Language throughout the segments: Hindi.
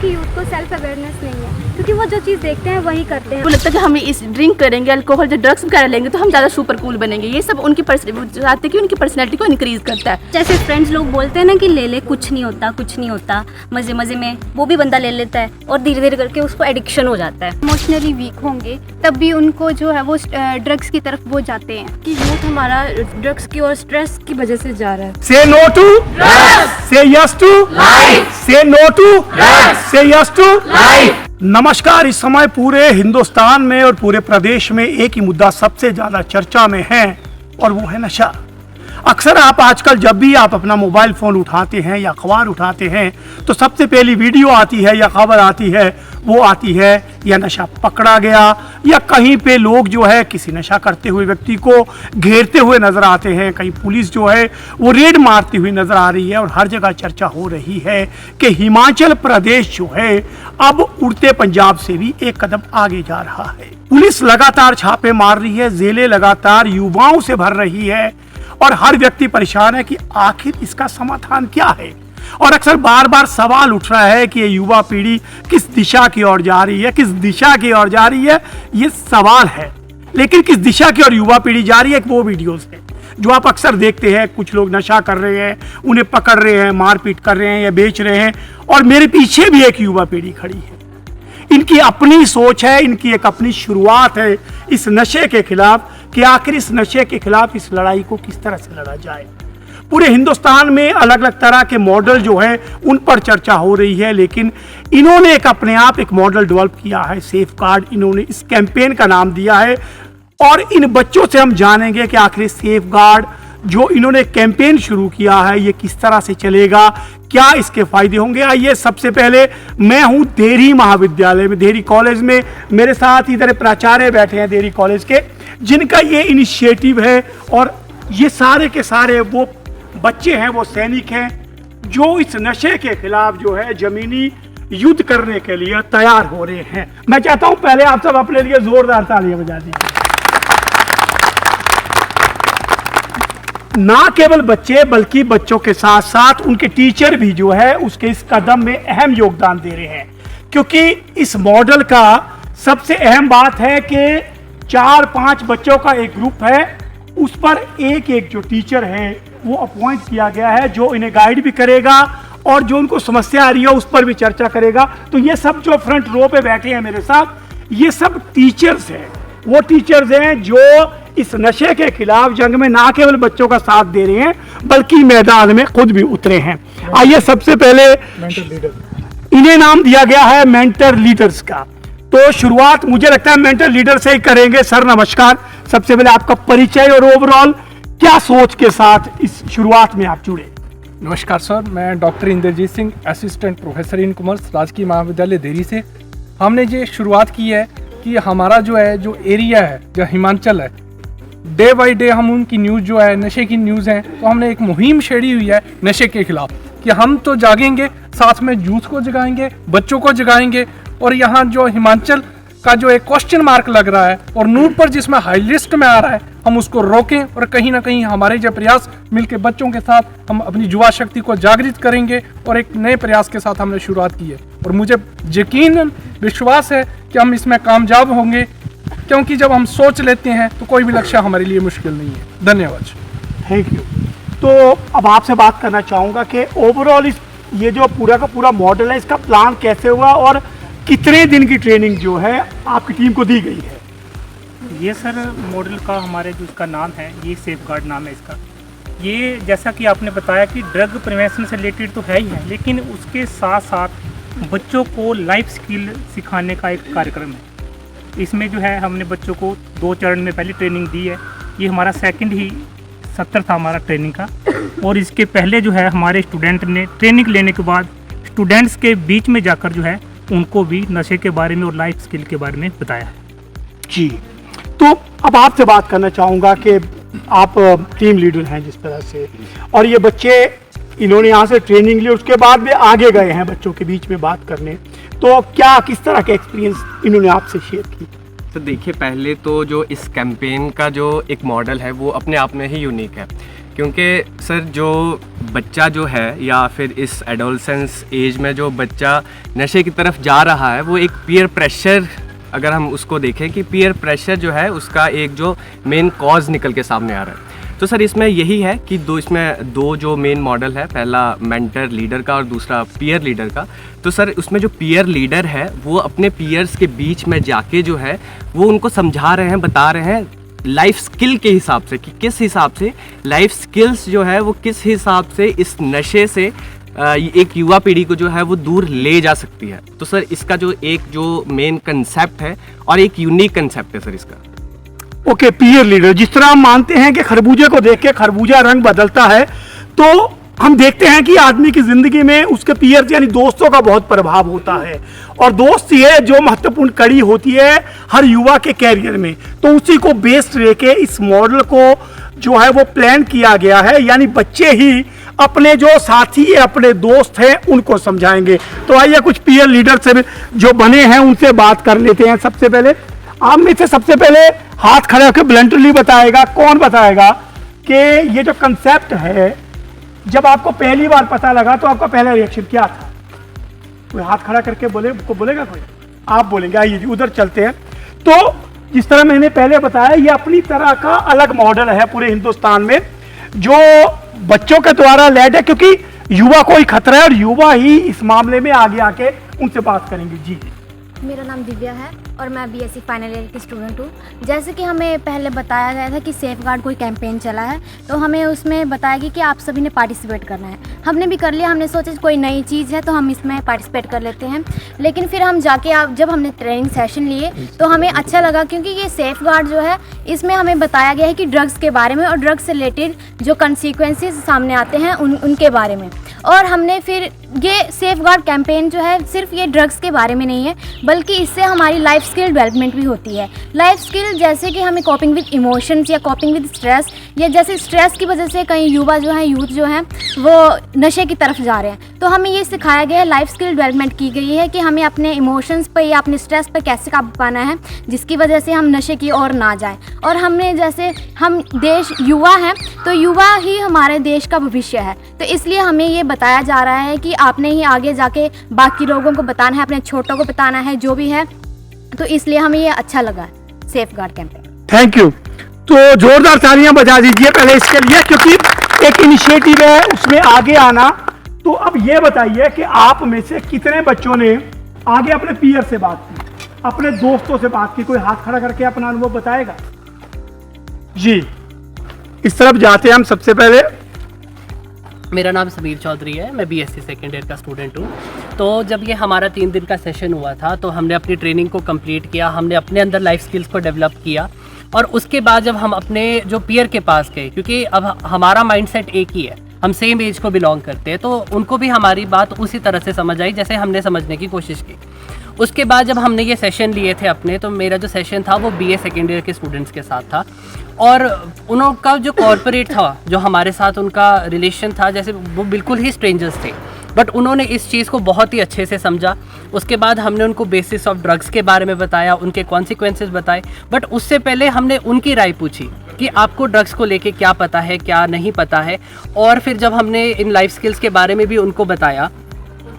कि यूथ को सेल्फ अवेयरनेस नहीं है, क्योंकि वो जो चीज़ देखते हैं वही करते हैं। वो लगता है कि हम इस ड्रिंक करेंगे, अल्कोहल जो ड्रग्स वगैरह लेंगे तो हम ज़्यादा सुपर कूल बनेंगे। ये सब उनकी चाहते हैं कि उनकी पर्सनैलिटी को इंक्रीज करता है। जैसे फ्रेंड्स लोग बोलते हैं ना कि ले ले, कुछ नहीं होता, कुछ नहीं होता, मज़े मज़े में वो भी बंदा ले लेता है और धीरे धीरे करके उसको एडिक्शन हो जाता है। इमोशनली वीक होंगे तब भी उनको जो है वो ड्रग्स की तरफ वो जाते हैं। कि यूथ हमारा ड्रग्स की और स्ट्रेस की वजह से जा रहा है। Say no to drugs. Say yes to life. Say no to drugs. Say yes to life. नमस्कार। इस समय पूरे हिंदुस्तान में और पूरे प्रदेश में एक ही मुद्दा सबसे ज्यादा चर्चा में है और वो है नशा। अक्सर आप आजकल जब भी आप अपना मोबाइल फ़ोन उठाते हैं या अखबार उठाते हैं तो सबसे पहली वीडियो आती है या खबर आती है, वो आती है या नशा पकड़ा गया या कहीं पे लोग जो है किसी नशा करते हुए व्यक्ति को घेरते हुए नज़र आते हैं। कहीं पुलिस जो है वो रेड मारती हुई नज़र आ रही है और हर जगह चर्चा हो रही है कि हिमाचल प्रदेश जो है अब उड़ते पंजाब से भी एक कदम आगे जा रहा है। पुलिस लगातार छापे मार रही है, जेलें लगातार युवाओं से भर रही है और हर व्यक्ति परेशान है कि आखिर इसका समाधान क्या है। और अक्सर बार बार सवाल उठ रहा है कि ये युवा पीढ़ी किस दिशा की ओर जा रही है, किस दिशा की ओर जा रही है, ये सवाल है। लेकिन किस दिशा की ओर युवा पीढ़ी जा रही है, वो वीडियोस है जो आप अक्सर देखते हैं। कुछ लोग नशा कर रहे हैं, उन्हें पकड़ रहे हैं, मारपीट कर रहे हैं या बेच रहे हैं, और मेरे पीछे भी एक युवा पीढ़ी खड़ी है। इनकी अपनी सोच है, इनकी एक अपनी शुरुआत है इस नशे के खिलाफ कि आखिर इस नशे के खिलाफ इस लड़ाई को किस तरह से लड़ा जाए। पूरे हिंदुस्तान में अलग अलग तरह के मॉडल जो है उन पर चर्चा हो रही है, लेकिन इन्होंने एक अपने आप एक मॉडल डेवलप किया है, सेफ गार्ड। इन्होंने इस कैंपेन का नाम दिया है और इन बच्चों से हम जानेंगे कि आखिर सेफ गार्ड जो इन्होंने कैंपेन शुरू किया है ये किस तरह से चलेगा, क्या इसके फायदे होंगे। आइए, सबसे पहले मैं हूं देहरी महाविद्यालय में, देहरी कॉलेज में। मेरे साथ इधर प्राचार्य बैठे हैं देहरी कॉलेज के, जिनका ये इनिशिएटिव है और ये सारे के सारे वो बच्चे हैं, वो सैनिक हैं जो इस नशे के खिलाफ जो है जमीनी युद्ध करने के लिए तैयार हो रहे हैं। मैं चाहता हूं पहले आप सब अपने लिए जोरदार तालियां बजा दीजिए। ना केवल बच्चे बल्कि बच्चों के साथ साथ उनके टीचर भी जो है उसके इस कदम में अहम योगदान दे रहे हैं, क्योंकि इस मॉडल का सबसे अहम बात है कि 4-5 बच्चों का एक ग्रुप है, उस पर एक एक जो टीचर है वो अपॉइंट किया गया है जो इन्हें गाइड भी करेगा और जो उनको समस्या आ रही है उस पर भी चर्चा करेगा। तो ये सब जो फ्रंट रो पे बैठे हैं मेरे साथ, ये सब टीचर्स हैं। वो टीचर्स हैं जो इस नशे के खिलाफ जंग में ना केवल बच्चों का साथ दे रहे हैं बल्कि मैदान में खुद भी उतरे हैं। आइए, सबसे पहले इन्हें नाम दिया गया है मेंटर लीडर्स का, तो शुरुआत मुझे लगता है मेंटर लीडर से ही करेंगे। सर नमस्कार, सबसे पहले आपका परिचय और ओवरऑल क्या सोच के साथ इस शुरुआत में आप जुड़े। नमस्कार सर, मैं doctor Indrajit Singh, assistant professor in commerce, राजकीय महाविद्यालय देहरी से। हमने ये शुरुआत की है कि हमारा जो है जो एरिया है, जो हिमाचल है, डे बाय डे हम उनकी न्यूज़ जो है नशे की न्यूज़ है, तो हमने एक मुहिम छेड़ी हुई है नशे के खिलाफ कि हम तो जागेंगे, साथ में यूथ को जगाएंगे, बच्चों को जगाएंगे। और यहाँ जो हिमाचल का जो एक क्वेश्चन मार्क लग रहा है और नूर पर जिसमें हाई लिस्ट में आ रहा है, हम उसको रोकें और कहीं ना कहीं हमारे जो प्रयास मिलकर बच्चों के साथ हम अपनी युवा शक्ति को जागृत करेंगे और एक नए प्रयास के साथ हमने शुरुआत की है। और मुझे यकीनन विश्वास है कि हम इसमें कामयाब होंगे, क्योंकि जब हम सोच लेते हैं तो कोई भी लक्ष्य हमारे लिए मुश्किल नहीं है। धन्यवाद। Thank you. तो अब आपसे बात करना चाहूँगा कि ओवरऑल ये जो पूरा का पूरा मॉडल है, इसका प्लान कैसे हुआ और कितने दिन की ट्रेनिंग जो है आपकी टीम को दी गई है। ये सर मॉडल का हमारे जो इसका नाम है, ये सेफ गार्ड नाम है इसका। ये जैसा कि आपने बताया कि ड्रग प्रिवेंशन से रिलेटेड तो है ही है, लेकिन उसके साथ साथ बच्चों को लाइफ स्किल सिखाने का एक कार्यक्रम है। इसमें जो है हमने बच्चों को 2 चरण में पहले ट्रेनिंग दी है। ये हमारा सेकंड ही सत्र था हमारा ट्रेनिंग का, और इसके पहले जो है हमारे स्टूडेंट ने ट्रेनिंग लेने के बाद स्टूडेंट्स के बीच में जाकर जो है उनको भी नशे के बारे में और लाइफ स्किल के बारे में बताया है। जी, तो अब आपसे बात करना चाहूँगा कि आप टीम लीडर हैं जिस तरह से, और ये बच्चे इन्होंने यहाँ से ट्रेनिंग ली, उसके बाद भी आगे गए हैं बच्चों के बीच में बात करने, तो क्या किस तरह के एक्सपीरियंस इन्होंने आपसे शेयर की। तो देखिए, पहले तो जो इस कैंपेन का जो एक मॉडल है वो अपने आप में ही यूनिक है, क्योंकि सर जो बच्चा जो है या फिर इस एडोलसेंस एज में जो बच्चा नशे की तरफ जा रहा है वो एक पीयर प्रेशर, अगर हम उसको देखें कि पीयर प्रेशर जो है उसका एक जो मेन कॉज निकल के सामने आ रहा है। तो सर इसमें यही है कि दो जो मेन मॉडल है, पहला मेंटर लीडर का और दूसरा पीयर लीडर का। तो सर उसमें जो पीयर लीडर है वो अपने पीयर्स के बीच में जाके जो है वो उनको समझा रहे हैं, बता रहे हैं लाइफ स्किल के हिसाब से कि किस हिसाब से लाइफ स्किल्स जो है वो किस हिसाब से इस नशे से एक युवा पीढ़ी को जो है वो दूर ले जा सकती है। तो सर इसका जो मेन कंसेप्ट है और एक यूनिक कंसेप्ट है सर इसका। ओके, पीयर लीडर, जिस तरह हम मानते हैं कि खरबूजे को देख के खरबूजा रंग बदलता है, तो हम देखते हैं कि आदमी की जिंदगी में उसके पीयर यानी दोस्तों का बहुत प्रभाव होता है, और दोस्त ये जो महत्वपूर्ण कड़ी होती है हर युवा के कैरियर में। तो उसी को बेस्ड लेके इस मॉडल को जो है वो प्लान किया गया है, यानी बच्चे ही अपने जो साथी अपने दोस्त हैं उनको समझाएंगे। तो आइए कुछ पीयर लीडर से जो बने हैं उनसे बात कर लेते हैं। सबसे पहले आप में से सबसे पहले हाथ खड़े होकर ब्लंटली बताएगा, कौन बताएगा कि ये जो कंसेप्ट है जब आपको पहली बार पता लगा तो आपका पहला रिएक्शन क्या था? कोई हाथ खड़ा करके बोलेगा कोई? आप बोलेंगे। आइए जी उधर चलते हैं। तो जिस तरह मैंने पहले बताया, ये अपनी तरह का अलग मॉडल है पूरे हिंदुस्तान में जो बच्चों के द्वारा लेड है, क्योंकि युवा को ही खतरा है और युवा ही इस मामले में आगे आके उनसे बात करेंगे। जी, मेरा नाम दिव्या है और मैं बीएससी फाइनल ईयर की स्टूडेंट हूँ। जैसे कि हमें पहले बताया गया था कि सेफ गार्ड कोई कैंपेन चला है, तो हमें उसमें बताया गया कि आप सभी ने पार्टिसिपेट करना है। हमने भी कर लिया। हमने सोचा कोई नई चीज़ है तो हम इसमें पार्टिसिपेट कर लेते हैं। लेकिन फिर हम जाके जब हमने ट्रेनिंग सेशन लिए तो हमें अच्छा लगा, क्योंकि ये सेफ गार्ड जो है इसमें हमें बताया गया है कि ड्रग्स के बारे में और ड्रग्स से रिलेटेड जो कंसिक्वेंसेस सामने आते हैं उनके बारे में। और हमने फिर ये सेफ गार्ड कैंपेन जो है सिर्फ ये ड्रग्स के बारे में नहीं है, बल्कि इससे हमारी लाइफ स्किल डेवलपमेंट भी होती है। लाइफ स्किल जैसे कि हमें कॉपिंग विद इमोशंस या कॉपिंग विद स्ट्रेस, या जैसे स्ट्रेस की वजह से कई युवा जो हैं, यूथ जो हैं वो नशे की तरफ जा रहे हैं, तो हमें ये सिखाया गया है, लाइफ स्किल डेवलपमेंट की गई है कि हमें अपने इमोशंस पर या अपने स्ट्रेस पर कैसे काबू पाना है, जिसकी वजह से हम नशे की ओर ना जाएं। और हमने जैसे हम देश युवा हैं तो युवा ही हमारे देश का भविष्य है, तो इसलिए हमें ये बताया जा रहा है कि आपने ही आगे जाके बाकी लोगों को बताना है, अपने छोटों को बताना है जो भी है। तो इसलिए हमें ये अच्छा लगा safe guard campaign. Thank you. तो जोरदार तालियां बजा दीजिए पहले इसके लिए, क्योंकि एक इनिशिएटिव है उसमें आगे आना। तो अब ये बताइए कि आप में से कितने बच्चों ने आगे अपने पीयर से बात की, अपने दोस्तों से बात की? कोई हाथ खड़ा करके अपना अनुभव बताएगा? जी, इस तरफ जाते हैं हम। सबसे पहले मेरा नाम समीर चौधरी है, मैं बीएससी सेकेंड ईयर का स्टूडेंट हूँ। तो जब ये हमारा 3 दिन का सेशन हुआ था तो हमने अपनी ट्रेनिंग को कंप्लीट किया, हमने अपने अंदर लाइफ स्किल्स को डेवलप किया, और उसके बाद जब हम अपने जो पीयर के पास गए, क्योंकि अब हमारा माइंडसेट एक ही है, हम सेम एज को बिलोंग करते हैं, तो उनको भी हमारी बात उसी तरह से समझ आई जैसे हमने समझने की कोशिश की। उसके बाद जब हमने ये सेशन लिए थे अपने, तो मेरा जो सेशन था वो बीए सेकेंड ईयर के स्टूडेंट्स के साथ था, और उनका जो कॉर्पोरेट था, जो हमारे साथ उनका रिलेशन था, जैसे वो बिल्कुल ही स्ट्रेंजर्स थे, बट उन्होंने इस चीज़ को बहुत ही अच्छे से समझा। उसके बाद हमने उनको बेसिस ऑफ ड्रग्स के बारे में बताया, उनके कॉन्सिक्वेंसेस बताए, बट उससे पहले हमने उनकी राय पूछी कि आपको ड्रग्स को लेके क्या पता है, क्या नहीं पता है। और फिर जब हमने इन लाइफ स्किल्स के बारे में भी उनको बताया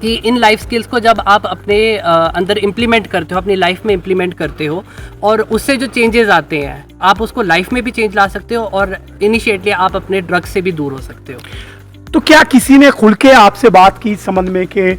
कि इन लाइफ स्किल्स को जब आप अपने अंदर इम्प्लीमेंट करते हो, अपनी लाइफ में इम्प्लीमेंट करते हो, और उससे जो चेंजेस आते हैं आप उसको लाइफ में भी चेंज ला सकते हो, और इनिशिएटली आप अपने ड्रग्स से भी दूर हो सकते हो। तो क्या किसी ने खुल के आपसे बात की इस संबंध में कि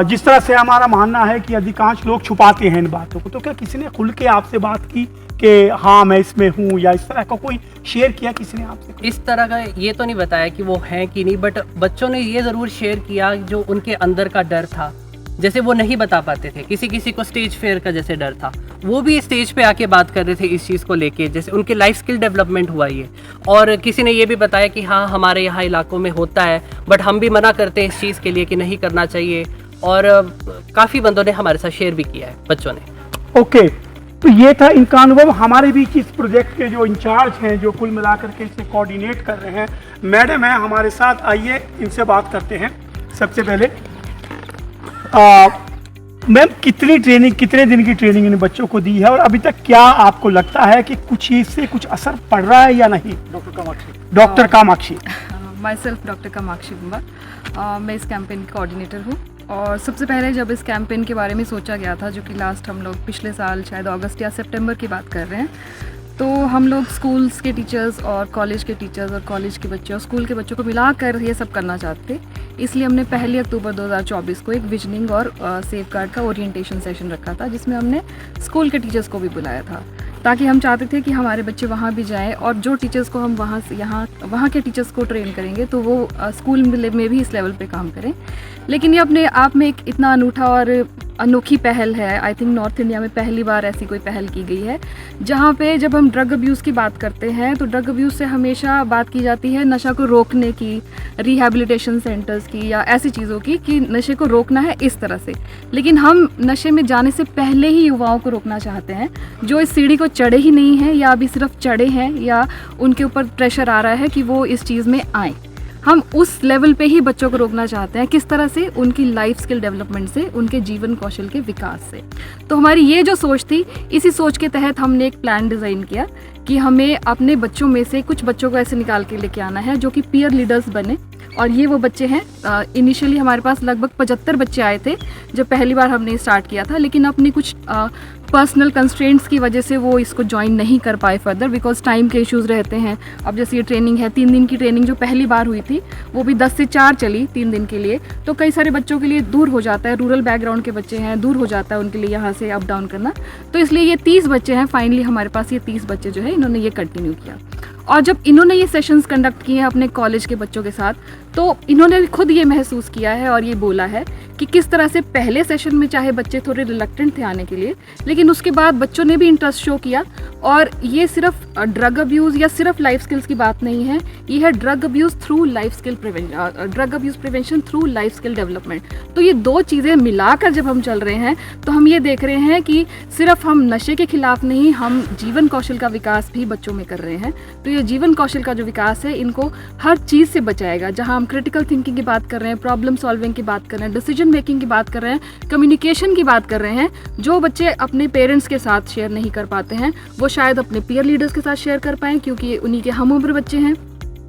जिस तरह से हमारा मानना है कि अधिकांश लोग छुपाते हैं इन बातों को, तो क्या किसी ने खुल के आपसे बात की कि हाँ मैं इसमें हूँ, या इस तरह का कोई शेयर किया किसी ने आपसे? इस तरह का ये तो नहीं बताया कि वो हैं कि नहीं, बट बच्चों ने ये ज़रूर शेयर किया जो उनके अंदर का डर था, जैसे वो नहीं बता पाते थे। किसी किसी को स्टेज फेयर का जैसे डर था, वो भी स्टेज पे आके बात कर रहे थे इस चीज़ को लेके, जैसे उनके लाइफ स्किल डेवलपमेंट हुआ ये। और किसी ने ये भी बताया कि हाँ हमारे यहाँ इलाकों में होता है, बट हम भी मना करते हैं इस चीज़ के लिए कि नहीं करना चाहिए, और काफ़ी बंदों ने हमारे साथ शेयर भी किया है बच्चों ने। ओके, तो ये था इनका अनुभव। हमारे बीच इस प्रोजेक्ट के जो इंचार्ज हैं, जो कुल मिलाकर के इसे कोऑर्डिनेट कर रहे हैं, मैडम है हमारे साथ, आइए इनसे बात करते हैं। सबसे पहले मैम, कितनी दिन की ट्रेनिंग इन बच्चों को दी है, और अभी तक क्या आपको लगता है कि कुछ इससे कुछ असर पड़ रहा है या नहीं? Doctor Kamakshi. Myself doctor Kamakshi Bumba, मैं इस कैंपेन की कोऑर्डिनेटर हूँ। और सबसे पहले जब इस कैंपेन के बारे में सोचा गया था, जो कि लास्ट हम लोग पिछले साल शायद अगस्त या सितंबर की बात कर रहे हैं, तो हम लोग स्कूल्स के टीचर्स और कॉलेज के टीचर्स और कॉलेज के बच्चे और स्कूल के बच्चों को मिलाकर ये सब करना चाहते थे। इसलिए हमने 1 अक्टूबर 2024 को एक विजनिंग और सेफ गार्ड का ओरिएंटेशन सेशन रखा था, जिसमें हमने स्कूल के टीचर्स को भी बुलाया था, ताकि हम चाहते थे कि हमारे बच्चे वहाँ भी जाएं और जो टीचर्स को हम वहाँ के टीचर्स को ट्रेन करेंगे तो वो स्कूल में भी इस लेवल पे काम करें। लेकिन ये अपने आप में एक इतना अनूठा और अनोखी पहल है। आई थिंक नॉर्थ इंडिया में पहली बार ऐसी कोई पहल की गई है, जहाँ पे जब हम ड्रग अब्यूज़ की बात करते हैं तो ड्रग अब्यूज़ से हमेशा बात की जाती है नशा को रोकने की, रिहैबिलिटेशन सेंटर्स की या ऐसी चीज़ों की कि नशे को रोकना है इस तरह से। लेकिन हम नशे में जाने से पहले ही युवाओं को रोकना चाहते हैं, जो इस सीढ़ी को चढ़े ही नहीं हैं या अभी सिर्फ चढ़े हैं या उनके ऊपर प्रेशर आ रहा है कि वो इस चीज़ में आएँ। हम उस लेवल पे ही बच्चों को रोकना चाहते हैं। किस तरह से? उनकी लाइफ स्किल डेवलपमेंट से, उनके जीवन कौशल के विकास से। तो हमारी ये जो सोच थी, इसी सोच के तहत हमने एक प्लान डिज़ाइन किया कि हमें अपने बच्चों में से कुछ बच्चों को ऐसे निकाल के लेके आना है जो कि पीयर लीडर्स बने। और ये वो बच्चे हैं, इनिशियली हमारे पास लगभग 75 बच्चे आए थे जब पहली बार हमने स्टार्ट किया था, लेकिन अपनी कुछ पर्सनल कंस्ट्रेंट्स की वजह से वो इसको ज्वाइन नहीं कर पाए फर्दर, बिकॉज टाइम के इश्यूज़ रहते हैं। अब जैसे ये ट्रेनिंग है, 3 दिन की ट्रेनिंग जो पहली बार हुई थी वो भी 10 से 4 चली 3 दिन के लिए, तो कई सारे बच्चों के लिए दूर हो जाता है, रूरल बैकग्राउंड के बच्चे हैं, दूर हो जाता है उनके लिए यहाँ से अप डाउन करना। तो इसलिए ये 30 बच्चे हैं, फाइनली हमारे पास ये 30 बच्चे जो है इन्होंने ये कंटिन्यू किया। और जब इन्होंने ये सेशंस कंडक्ट किए हैं अपने कॉलेज के बच्चों के साथ, तो इन्होंने खुद ये महसूस किया है और ये बोला है कि किस तरह से पहले सेशन में चाहे बच्चे थोड़े रिलक्टेंट थे आने के लिए, लेकिन उसके बाद बच्चों ने भी इंटरेस्ट शो किया। और ये सिर्फ ड्रग अब्यूज़ या सिर्फ लाइफ स्किल्स की बात नहीं है, ये है drug abuse through life skill prevention, drug abuse prevention through life skill development. तो ये 2 चीज़ें मिलाकर जब हम चल रहे हैं तो हम ये देख रहे हैं कि सिर्फ हम नशे के खिलाफ नहीं, हम जीवन कौशल का विकास भी बच्चों में कर रहे हैं। तो ये जीवन कौशल का जो विकास है, इनको हर चीज़ से बचाएगा। जहाँ हम क्रिटिकल थिंकिंग की बात कर रहे हैं, प्रॉब्लम सॉल्विंग की बात कर रहे हैं, डिसीजन मेकिंग की बात कर रहे हैं, कम्युनिकेशन की बात कर रहे हैं, जो बच्चे अपने पेरेंट्स के साथ शेयर नहीं कर पाते हैं वो शायद अपने पीयर लीडर्स के साथ शेयर कर पाएँ, क्योंकि उन्हीं के हम उम्र बच्चे हैं।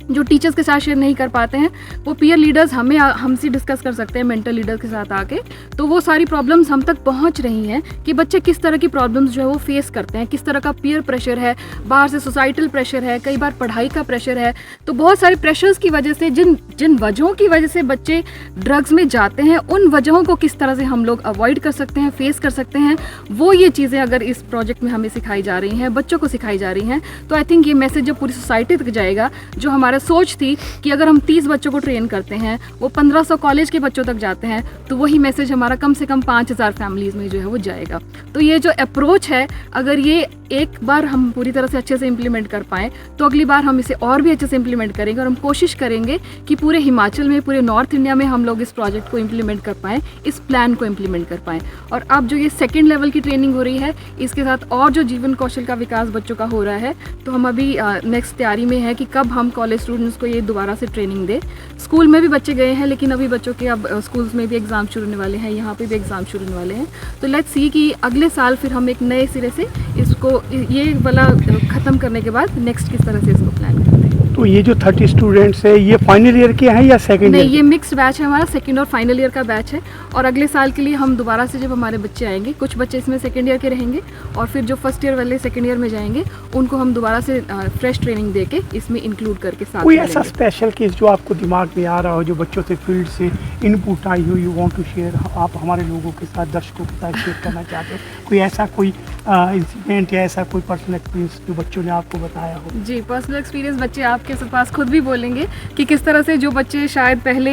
जो टीचर्स के साथ शेयर नहीं कर पाते हैं वो पीयर लीडर्स हमसे डिस्कस कर सकते हैं, मेंटर लीडर के साथ आके। तो वो सारी प्रॉब्लम्स हम तक पहुंच रही हैं कि बच्चे किस तरह की प्रॉब्लम्स जो है वो फेस करते हैं, किस तरह का पीयर प्रेशर है, बाहर से सोसाइटल प्रेशर है, कई बार पढ़ाई का प्रेशर है। तो बहुत सारे प्रेशर्स की वजह से जिन वजहों की वजह से बच्चे ड्रग्स में जाते हैं, उन वजहों को किस तरह से हम लोग अवॉइड कर सकते हैं, फेस कर सकते हैं, वो ये चीज़ें अगर इस प्रोजेक्ट में हमें सिखाई जा रही हैं, बच्चों को सिखाई जा रही हैं, तो आई थिंक ये मैसेज जब पूरी सोसाइटी तक जाएगा, जो हमारा सोच थी कि अगर हम 30 बच्चों को ट्रेन करते हैं, वो 1500 कॉलेज के बच्चों तक जाते हैं, तो वही मैसेज हमारा कम से कम 5000 फैमिलीज़ में जो है वो जाएगा। तो ये जो अप्रोच है, अगर ये एक बार हम पूरी तरह से अच्छे से इम्प्लीमेंट कर पाएँ तो अगली बार हम इसे और भी अच्छे से इम्प्लीमेंट करेंगे। और हम कोशिश करेंगे कि पूरे हिमाचल में, पूरे नॉर्थ इंडिया में हम लोग इस प्रोजेक्ट को इम्प्लीमेंट कर पाएँ, इस प्लान को इम्प्लीमेंट कर पाएँ। और अब जो ये 2nd लेवल की ट्रेनिंग हो रही है, इसके साथ और जो जीवन कौशल का विकास बच्चों का हो रहा है, तो हम अभी नेक्स्ट तैयारी में है कि कब हम कॉलेज स्टूडेंट्स को ये दोबारा से ट्रेनिंग दे। स्कूल में भी बच्चे गए हैं, लेकिन अभी बच्चों के अब स्कूल्स में भी एग्ज़ाम शुरू होने वाले हैं, यहाँ पे भी एग्ज़ाम शुरू होने वाले हैं। तो लेट्स सी कि अगले साल फिर हम एक नए सिरे से इसको, ये वाला ख़त्म करने के बाद नेक्स्ट किस तरह से इसको प्लान करते हैं। तो ये जो 30 स्टूडेंट्स है, ये फाइनल ईयर के हैं या सेकंड नहीं, ईयर? ये मिक्स्ड बैच है हमारा, 2nd और फाइनल ईयर का बैच है। और अगले साल के लिए हम दोबारा से जब हमारे बच्चे आएंगे, कुछ बच्चे इसमें 2nd ईयर के रहेंगे और फिर जो 1st ईयर वाले 2nd ईयर में जाएंगे, उनको हम दोबारा से फ्रेश ट्रेनिंग दे के इसमें इंक्लूड करके साथ कोई ऐसा स्पेशल केस जो आपको दिमाग में आ रहा हो, जो बच्चों से फील्ड से इनपुट आई हो, यू वांट टू शेयर, आप हमारे लोगों के साथ, दर्शकों के साथ शेयर करना चाहते हो? कोई ऐसा कोई इंसिडेंट या ऐसा कोई पर्सनल एक्सपीरियंस जो बच्चों ने आपको बताया हो? जी, पर्सनल एक्सपीरियंस बच्चे आपके पास खुद भी बोलेंगे कि किस तरह से जो बच्चे शायद पहले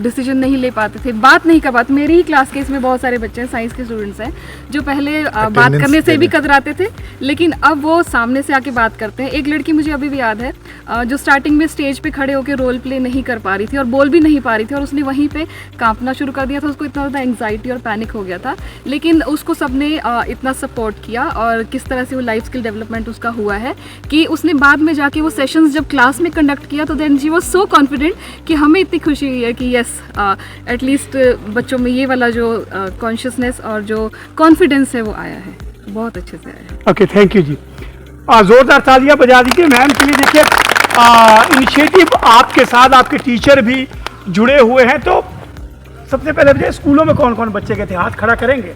डिसीजन नहीं ले पाते थे, बात नहीं कर पाते। मेरी ही क्लास के इसमें बहुत सारे बच्चे हैं, साइंस के स्टूडेंट्स हैं, जो पहले बात करने से भी कतराते थे, लेकिन अब वो सामने से आके बात करते हैं। एक लड़की मुझे अभी भी याद है, जो स्टार्टिंग में स्टेज पे खड़े होकर रोल प्ले नहीं कर पा रही थी और बोल भी नहीं पा रही थी, और उसने वहीं पे कांपना शुरू कर दिया था। उसको इतना ज़्यादा एंग्जाइटी और पैनिक हो गया था, लेकिन उसको सबने इतना सपोर्ट किया। और किस तरह से वो लाइफ स्किल डेवलपमेंट उसका हुआ है कि उसने बाद में जाके वो सेशंस जब क्लास में कंडक्ट किया, तो then she was so confident कि हमें इतनी खुशी हुई है कि यस, एटलीस्ट बच्चों में ये वाला जो कॉन्शियसनेस और जो कॉन्फिडेंस है वो आया है, बहुत अच्छे से आया है। ओके, थैंक यू जी। जोरदार तालियां बजा दीजिए मैम के लिए। देखिए इनिशिएटिव आपके साथ आपके टीचर भी जुड़े हुए हैं, तो सबसे पहले मुझे स्कूलों में कौन कौन बच्चे गए थे, हाथ खड़ा करेंगे?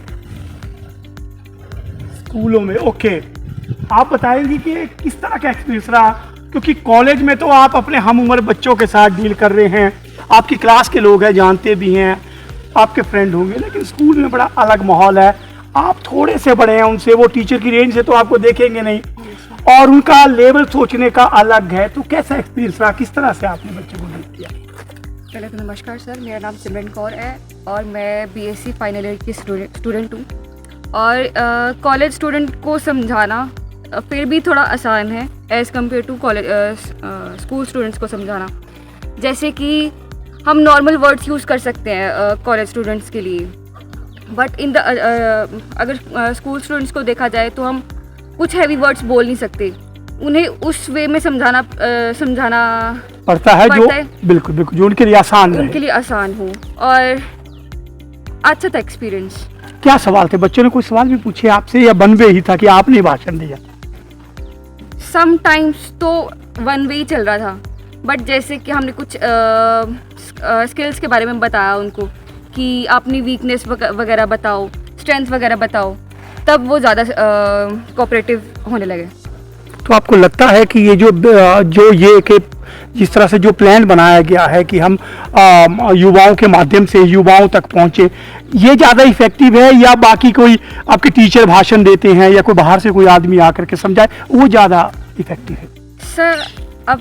स्कूलों में, ओके। आप बताएंगे कि किस तरह का एक्सपीरियंस रहा, क्योंकि कॉलेज में तो आप अपने हम उम्र बच्चों के साथ डील कर रहे हैं, आपकी क्लास के लोग हैं, जानते भी हैं, आपके फ्रेंड होंगे, लेकिन स्कूल में बड़ा अलग माहौल है। आप थोड़े से बड़े हैं उनसे, वो टीचर की रेंज से तो आपको देखेंगे नहीं, और उनका लेवल सोचने का अलग है। तो कैसा एक्सपीरियंस रहा, किस तरह से आपने बच्चे को डील किया? पहले तो नमस्कार सर, मेरा नाम सिमरन कौर है और मैं बीएससी फाइनल ईयर की स्टूडेंट हूँ। और कॉलेज स्टूडेंट को समझाना फिर भी थोड़ा आसान है as compare to college school students को समझाना। जैसे कि हम नॉर्मल वर्ड्स यूज़ कर सकते हैं कॉलेज स्टूडेंट्स के लिए, बट इन द अगर स्कूल स्टूडेंट्स को देखा जाए तो हम कुछ हैवी वर्ड्स बोल नहीं सकते, उन्हें उस वे में समझाना पड़ता है जो बिल्कुल बिल्कुल जो उनके लिए आसान उनके लिए आसान हो। और अच्छा था एक्सपीरियंस। क्या सवाल थे? बच्चों ने कोई सवाल भी पूछे आपसे या वन वे ही था कि आपने भाषण दिया? समटाइम्स तो वन वे ही चल रहा था, बट जैसे कि हमने कुछ स्किल्स के बारे में बताया उनको कि अपनी वीकनेस वगैरह बताओ, स्ट्रेंथ वगैरह बताओ, तब वो ज़्यादा कोऑपरेटिव होने लगे। तो आपको लगता है कि ये जो ये कि जिस तरह से जो प्लान बनाया गया है कि हम युवाओं के माध्यम से युवाओं तक पहुंचे, ये ज़्यादा इफेक्टिव है, या बाकी कोई आपके टीचर भाषण देते हैं या कोई बाहर से कोई आदमी आकर के समझाए, वो ज़्यादा इफेक्टिव है? सर, अब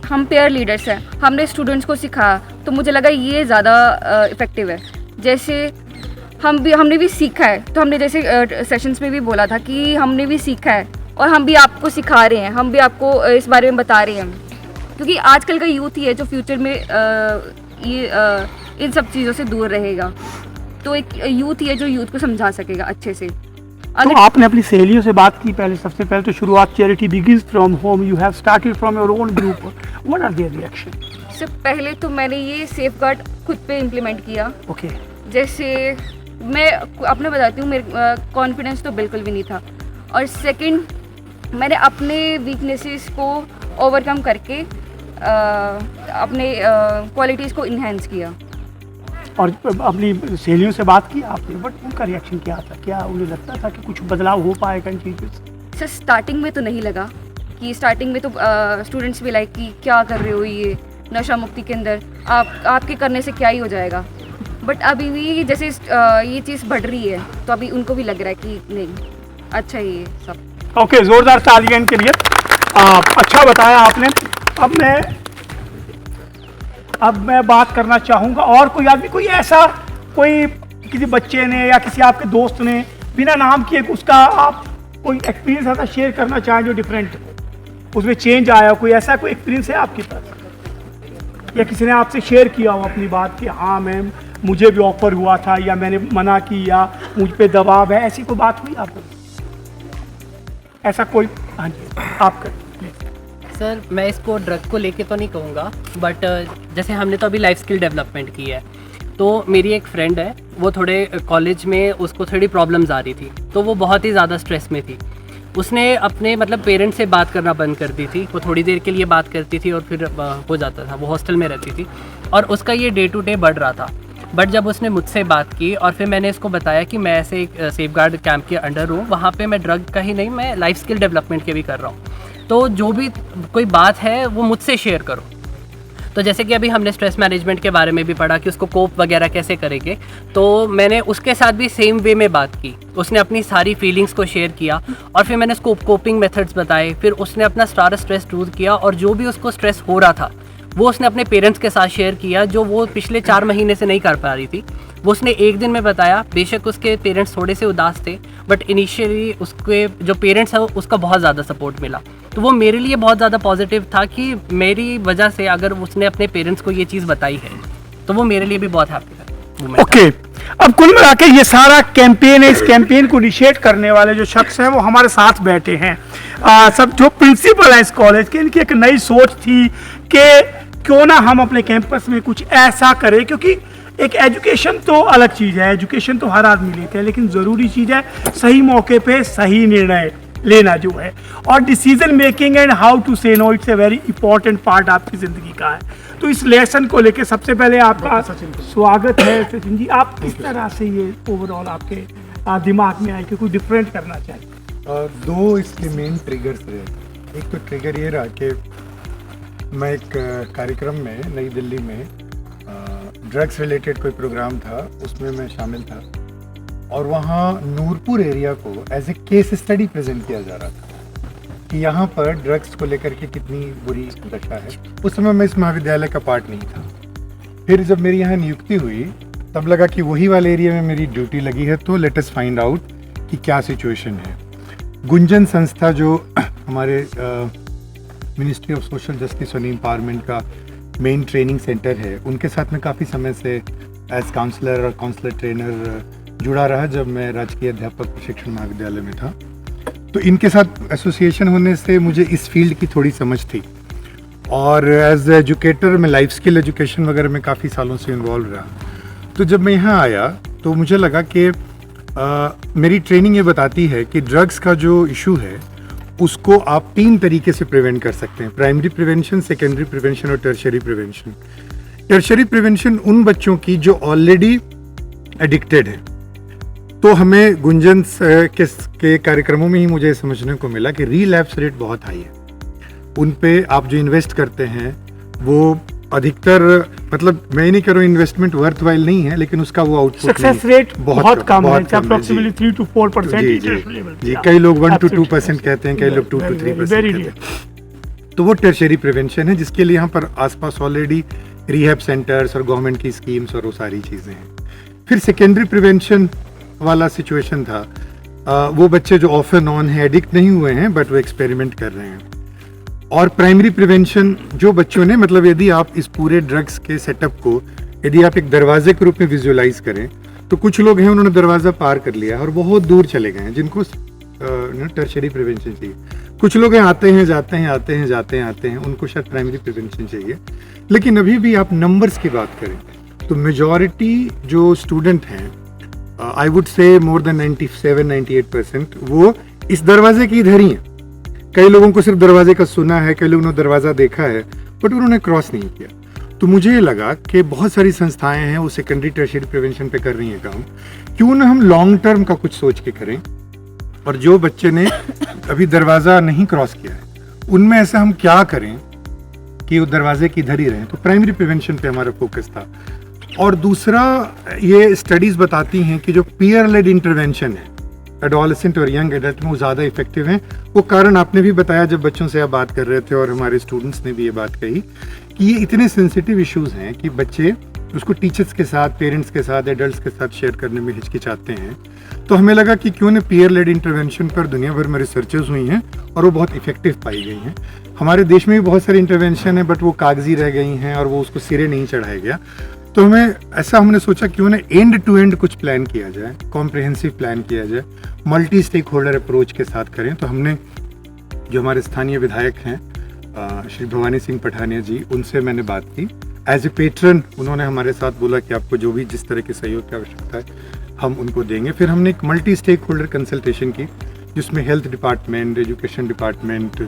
हम पेयर लीडर्स हैं, हमने स्टूडेंट्स को सिखाया तो मुझे लगा ये ज़्यादा इफेक्टिव है। जैसे हमने भी सीखा है, तो हमने जैसे सेशंस में भी बोला था कि हमने भी सीखा है और हम भी आपको सिखा रहे हैं, हम भी आपको इस बारे में बता रहे हैं, क्योंकि आजकल का यूथ ही है जो फ्यूचर में इन सब चीज़ों से दूर रहेगा। तो एक यूथ ही है जो यूथ को समझा सकेगा अच्छे से। तो आपने अपनी सहेलियों से बात की पहले, सबसे पहले तो शुरुआत charity begins from home, you have started from your own group, what are their reaction? सबसे पहले तो मैंने ये सेफगार्ड खुद पे इम्प्लीमेंट किया। ओके। जैसे मैं अपने बताती हूँ, मेरे कॉन्फिडेंस तो बिल्कुल भी नहीं था, और सेकंड मैंने अपने वीकनेसेस को ओवरकम करके अपने क्वालिटीज़ को इन्हेंस किया। और अपनी सहेलियों से बात की आपने, बट उनका रिएक्शन क्या था? क्या उन्हें लगता था कि कुछ बदलाव हो पाएगा इन चीज़ों से? सर, स्टार्टिंग में तो नहीं लगा कि स्टार्टिंग में तो स्टूडेंट्स भी लाइक कि क्या कर रहे हो, ये नशा मुक्ति के अंदर आपके करने से क्या ही हो जाएगा। बट अभी भी जैसे ये चीज़ बढ़ रही है तो अभी उनको भी लग रहा है कि नहीं, अच्छा ही है सब। ओके, ज़ोरदार तालियां इनके लिए। अच्छा बताया आपने। अब मैं बात करना चाहूँगा, और कोई आदमी, कोई ऐसा, कोई किसी बच्चे ने या किसी आपके दोस्त ने बिना नाम किए उसका आप कोई एक्सपीरियंस ऐसा शेयर करना चाहें जो डिफरेंट, उसमें चेंज आया, कोई ऐसा कोई एक्सपीरियंस है आपके पास, या किसी ने आपसे शेयर किया हो अपनी बात कि हाँ मैम मुझे भी ऑफर हुआ था, या मैंने मना की, या मुझ पे दबाव है, ऐसी कोई बात हुई आपको? ऐसा कोई? हाँ जी, आप कर। सर, मैं इसको ड्रग को लेके तो नहीं कहूँगा, बट जैसे हमने तो अभी लाइफ स्किल डेवलपमेंट की है, तो मेरी एक फ्रेंड है, वो थोड़े कॉलेज में उसको थोड़ी प्रॉब्लम्स आ रही थी, तो वो बहुत ही ज़्यादा स्ट्रेस में थी। उसने अपने पेरेंट्स से बात करना बंद कर दी थी। वो थोड़ी देर के लिए बात करती थी और फिर हो जाता था। वो हॉस्टल में रहती थी और उसका ये डे टू डे बढ़ रहा था। बट जब उसने मुझसे बात की और फिर मैंने इसको बताया कि मैं ऐसे एक सेफगार्ड कैंप के अंडर हूँ, वहाँ पे मैं ड्रग का ही नहीं, मैं लाइफ स्किल डेवलपमेंट के भी कर रहा हूँ, तो जो भी कोई बात है वो मुझसे शेयर करो। तो जैसे कि अभी हमने स्ट्रेस मैनेजमेंट के बारे में भी पढ़ा कि उसको कोप वगैरह कैसे करेंगे, तो मैंने उसके साथ भी सेम वे में बात की। उसने अपनी सारी फीलिंग्स को शेयर किया और फिर मैंने उसको कोपिंग मेथड्स बताए। फिर उसने अपना सारा स्ट्रेस दूर किया और जो भी उसको स्ट्रेस हो रहा था वो उसने अपने पेरेंट्स के साथ शेयर किया, जो वो पिछले 4 महीने से नहीं कर पा रही थी। वो उसने एक दिन में बताया। बेशक उसके पेरेंट्स थोड़े से उदास थे, बट इनिशियली उसके जो पेरेंट्स है उसका बहुत ज़्यादा सपोर्ट मिला। तो वो मेरे लिए बहुत ज़्यादा पॉजिटिव था कि मेरी वजह से अगर उसने अपने पेरेंट्स को ये चीज़ बताई है, तो वो मेरे लिए भी बहुत हैप्पी था। ओके, अब कुल मिला के ये सारा कैंपेन है, इस कैंपेन को इनिशिएट करने वाले जो शख्स हैं वो हमारे साथ बैठे हैं। सब जो प्रिंसिपल हैं इस कॉलेज के, इनकी एक नई सोच थी कि क्यों ना हम अपने कैंपस में कुछ ऐसा करें, क्योंकि एक एजुकेशन तो अलग चीज़ है, एजुकेशन तो हर आदमी लेते हैं, लेकिन ज़रूरी चीज़ है सही मौके पे सही निर्णय। लेना जो है, और decision making and how to say no, it's a very important part आपकी ज़िंदगी का है। तो इस लेसन को लेके सबसे पहले आपका स्वागत है सचिन जी। आप किस तरह से ये ओवरऑल आपके दिमाग में आए कि कोई डिफरेंट करना चाहिए? दो इसके मेन ट्रिगर्स रहे। एक तो ट्रिगर ये रहा कि मैं एक कार्यक्रम में नई दिल्ली में ड्रग्स रिलेटेड कोई प्रोग्राम था, उसमें मैं शामिल था और वहाँ नूरपुर एरिया को as a case study present किया जा रहा था कि यहाँ पर ड्रग्स को लेकर के कितनी बुरी दशा है। उस समय मैं इस महाविद्यालय का पार्ट नहीं था। फिर जब मेरी यहाँ नियुक्ति हुई तब लगा कि वही वाले एरिया में मेरी ड्यूटी लगी है, तो लेट अस फाइंड आउट कि क्या सिचुएशन है। गुंजन संस्था जो हमारे ministry of social justice and empowerment का मेन ट्रेनिंग सेंटर है, उनके साथ में काफ़ी समय से एज काउंसलर और काउंसलर ट्रेनर जुड़ा रहा जब मैं राजकीय अध्यापक प्रशिक्षण महाविद्यालय में था। तो इनके साथ एसोसिएशन होने से मुझे इस फील्ड की थोड़ी समझ थी और एज एजुकेटर मैं लाइफ स्किल एजुकेशन वगैरह में काफ़ी सालों से इन्वॉल्व रहा। तो जब मैं यहाँ आया तो मुझे लगा कि मेरी ट्रेनिंग ये बताती है कि ड्रग्स का जो इशू है उसको आप 3 तरीके से प्रिवेंट कर सकते हैं: प्राइमरी प्रिवेंशन, सेकेंडरी प्रिवेंशन और टर्शियरी प्रिवेंशन। टर्शियरी प्रिवेंशन उन बच्चों की जो ऑलरेडी एडिक्टेड है। तो हमें गुंजन के कार्यक्रमों में ही मुझे समझने को मिला कि रीलैप्स रेट बहुत हाई है। उन पे आप जो इन्वेस्ट करते हैं वो अधिकतर, मतलब मैं नहीं कह रहा हूँ इन्वेस्टमेंट वर्थ वाइल नहीं है, लेकिन उसका वो आउटपुट सक्सेस रेट बहुत कम है, अप्रॉक्सिमेटली 3 to 4%। जी, कई लोग 1 to 2% कहते हैं, कई लोग 2 to 3% कहते हैं। तो वो टर्शियरी प्रिवेंशन है जिसके लिए यहाँ पर आसपास ऑलरेडी रिहैब सेंटर्स और गवर्नमेंट की स्कीम्स और वो सारी चीज़ें हैं। फिर सेकेंडरी प्रिवेंशन वाला सिचुएशन था, वो बच्चे जो ऑफ एंड ऑन है, एडिक्ट नहीं हुए हैं बट वो एक्सपेरिमेंट कर रहे हैं। और प्राइमरी प्रिवेंशन जो बच्चों ने, मतलब यदि आप इस पूरे ड्रग्स के सेटअप को यदि आप एक दरवाजे के रूप में विजुअलाइज करें तो कुछ लोग हैं उन्होंने दरवाज़ा पार कर लिया और बहुत दूर चले गए हैं जिनको टर्शियरी प्रिवेंशन चाहिए। कुछ लोग हैं आते हैं जाते हैं, आते हैं जाते हैं, आते हैं, उनको शायद प्राइमरी प्रिवेंशन चाहिए। लेकिन अभी भी आप नंबर्स की बात करें तो मेजॉरिटी जो स्टूडेंट हैं, I would say more than 97-98% वो इस दरवाजे की इधर ही हैं। कई लोगों को सिर्फ दरवाजे का सुना है, कई लोगों ने दरवाज़ा देखा है बट उन्होंने क्रॉस नहीं किया। तो मुझे ये लगा कि बहुत सारी संस्थाएं हैं वो सेकेंडरी टर्शियरी प्रिवेंशन पे कर रही हैं काम, क्यों ना हम लॉन्ग टर्म का कुछ सोच के करें। और जो बच्चे ने अभी दरवाज़ा नहीं क्रॉस किया है उनमें ऐसा हम क्या करें कि वो दरवाजे की इधर ही रहें। तो प्राइमरी प्रिवेंशन पे हमारा फोकस था। और दूसरा, ये स्टडीज़ बताती हैं कि जो पीयर लेड इंटरवेंशन है एडोलेसेंट और यंग एडल्ट में वो ज़्यादा इफेक्टिव हैं। वो कारण आपने भी बताया जब बच्चों से आप बात कर रहे थे और हमारे स्टूडेंट्स ने भी ये बात कही कि ये इतने सेंसिटिव इश्यूज़ हैं कि बच्चे उसको टीचर्स के साथ, पेरेंट्स के साथ, एडल्ट्स के साथ शेयर करने में हिचकिचाते हैं। तो हमें लगा कि क्यों ना पीयर लेड इंटरवेंशन पर दुनिया भर में रिसर्चेस हुई हैं और वो बहुत इफेक्टिव पाई गई हैं। हमारे देश में भी बहुत सारी इंटरवेंशन है बट वो कागजी रह गई हैं और वो उसको सिरे नहीं चढ़ाया गया। तो हमने सोचा क्यों ना एंड टू एंड कुछ प्लान किया जाए, कॉम्प्रिहेंसिव प्लान किया जाए, मल्टी स्टेक होल्डर अप्रोच के साथ करें। तो हमने जो हमारे स्थानीय विधायक हैं श्री भवानी सिंह पठानिया जी, उनसे मैंने बात की एज ए पेट्रन। उन्होंने हमारे साथ बोला कि आपको जो भी जिस तरह के सहयोग की आवश्यकता है हम उनको देंगे। फिर हमने एक मल्टी स्टेक होल्डर कंसल्टेशन की जिसमें हेल्थ डिपार्टमेंट, एजुकेशन डिपार्टमेंट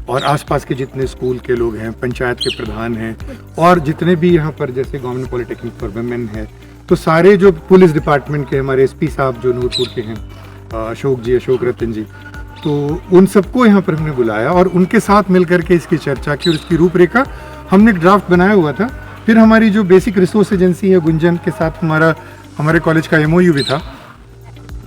और आसपास के जितने स्कूल के लोग हैं, पंचायत के प्रधान हैं और जितने भी यहाँ पर जैसे गवर्नमेंट पॉलिटेक्निक फॉर वुमेन है, तो सारे जो पुलिस डिपार्टमेंट के हमारे एसपी साहब जो नूरपुर के हैं, अशोक रतन जी, तो उन सबको यहाँ पर हमने बुलाया और उनके साथ मिलकर के इसकी चर्चा की और इसकी रूपरेखा हमने एक ड्राफ्ट बनाया हुआ था। फिर हमारी जो बेसिक रिसोर्स एजेंसी है गुंजन के साथ हमारे कॉलेज का MOU भी था,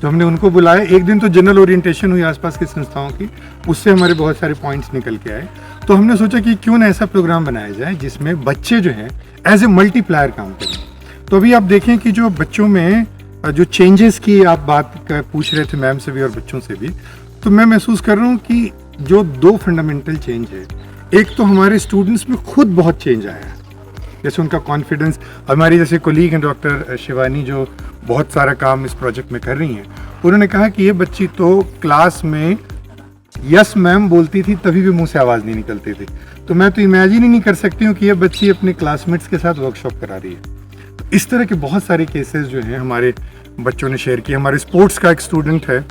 तो हमने उनको बुलाया। एक दिन तो जनरल ओरिएंटेशन हुई आसपास की संस्थाओं की, उससे हमारे बहुत सारे पॉइंट्स निकल के आए। तो हमने सोचा कि क्यों ना ऐसा प्रोग्राम बनाया जाए जिसमें बच्चे जो हैं एज ए मल्टीप्लायर काम करें। तो अभी आप देखें कि जो बच्चों में जो चेंजेस की आप बात पूछ रहे थे मैम से भी और बच्चों से भी, तो मैं महसूस कर रहा हूँ कि जो 2 फंडामेंटल चेंज है, एक तो हमारे स्टूडेंट्स में खुद बहुत चेंज आया है, जैसे उनका कॉन्फिडेंस। हमारी जैसे कोलीग हैं डॉक्टर शिवानी जो बहुत सारा काम इस प्रोजेक्ट में कर रही हैं, उन्होंने कहा कि ये बच्ची तो क्लास में यस मैम बोलती थी तभी भी मुंह से आवाज़ नहीं निकलती थी। तो मैं तो इमेजिन ही नहीं कर सकती हूँ कि ये बच्ची अपने क्लासमेट्स के साथ वर्कशॉप करा रही है। तो इस तरह के बहुत सारे केसेस जो हैं हमारे बच्चों ने शेयर किए। हमारे स्पोर्ट्स का एक स्टूडेंट है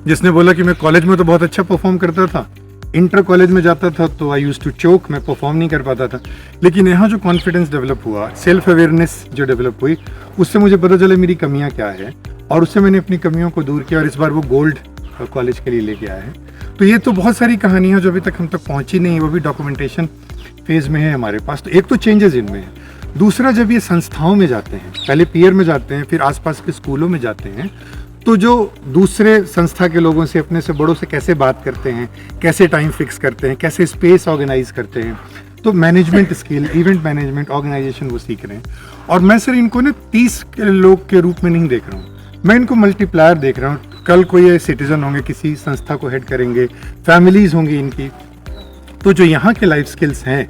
जिसने बोला कि मैं कॉलेज में तो बहुत अच्छा परफॉर्म करता था, इंटर कॉलेज में जाता था तो आई यूज टू चोक, मैं परफॉर्म नहीं कर पाता था। लेकिन यहाँ जो कॉन्फिडेंस डेवलप हुआ, सेल्फ अवेयरनेस जो डेवलप हुई, उससे मुझे पता चला मेरी कमियाँ क्या है और उससे मैंने अपनी कमियों को दूर किया और इस बार वो गोल्ड कॉलेज के लिए लेके आया है। तो ये तो बहुत सारी कहानियाँ जो अभी तक हम तक पहुँची नहीं, वो भी डॉक्यूमेंटेशन फेज़ में है हमारे पास। तो एक तो चेंजेस इनमें है। दूसरा, जब ये संस्थाओं में जाते हैं, पहले पीयर में जाते हैं, फिर आसपास के स्कूलों में जाते हैं, तो जो दूसरे संस्था के लोगों से, अपने से बड़ों से कैसे बात करते हैं, कैसे टाइम फिक्स करते हैं, कैसे स्पेस ऑर्गेनाइज करते हैं, तो management skill, event management, organisation वो सीख रहे हैं। और मैं सर इनको ना 30 के लोग के रूप में नहीं देख रहा हूँ, मैं इनको मल्टीप्लायर देख रहा हूँ। कल को ये सिटीजन होंगे, किसी संस्था को हेड करेंगे, फैमिलीज होंगी इनकी, तो जो यहाँ के लाइफ स्किल्स हैं,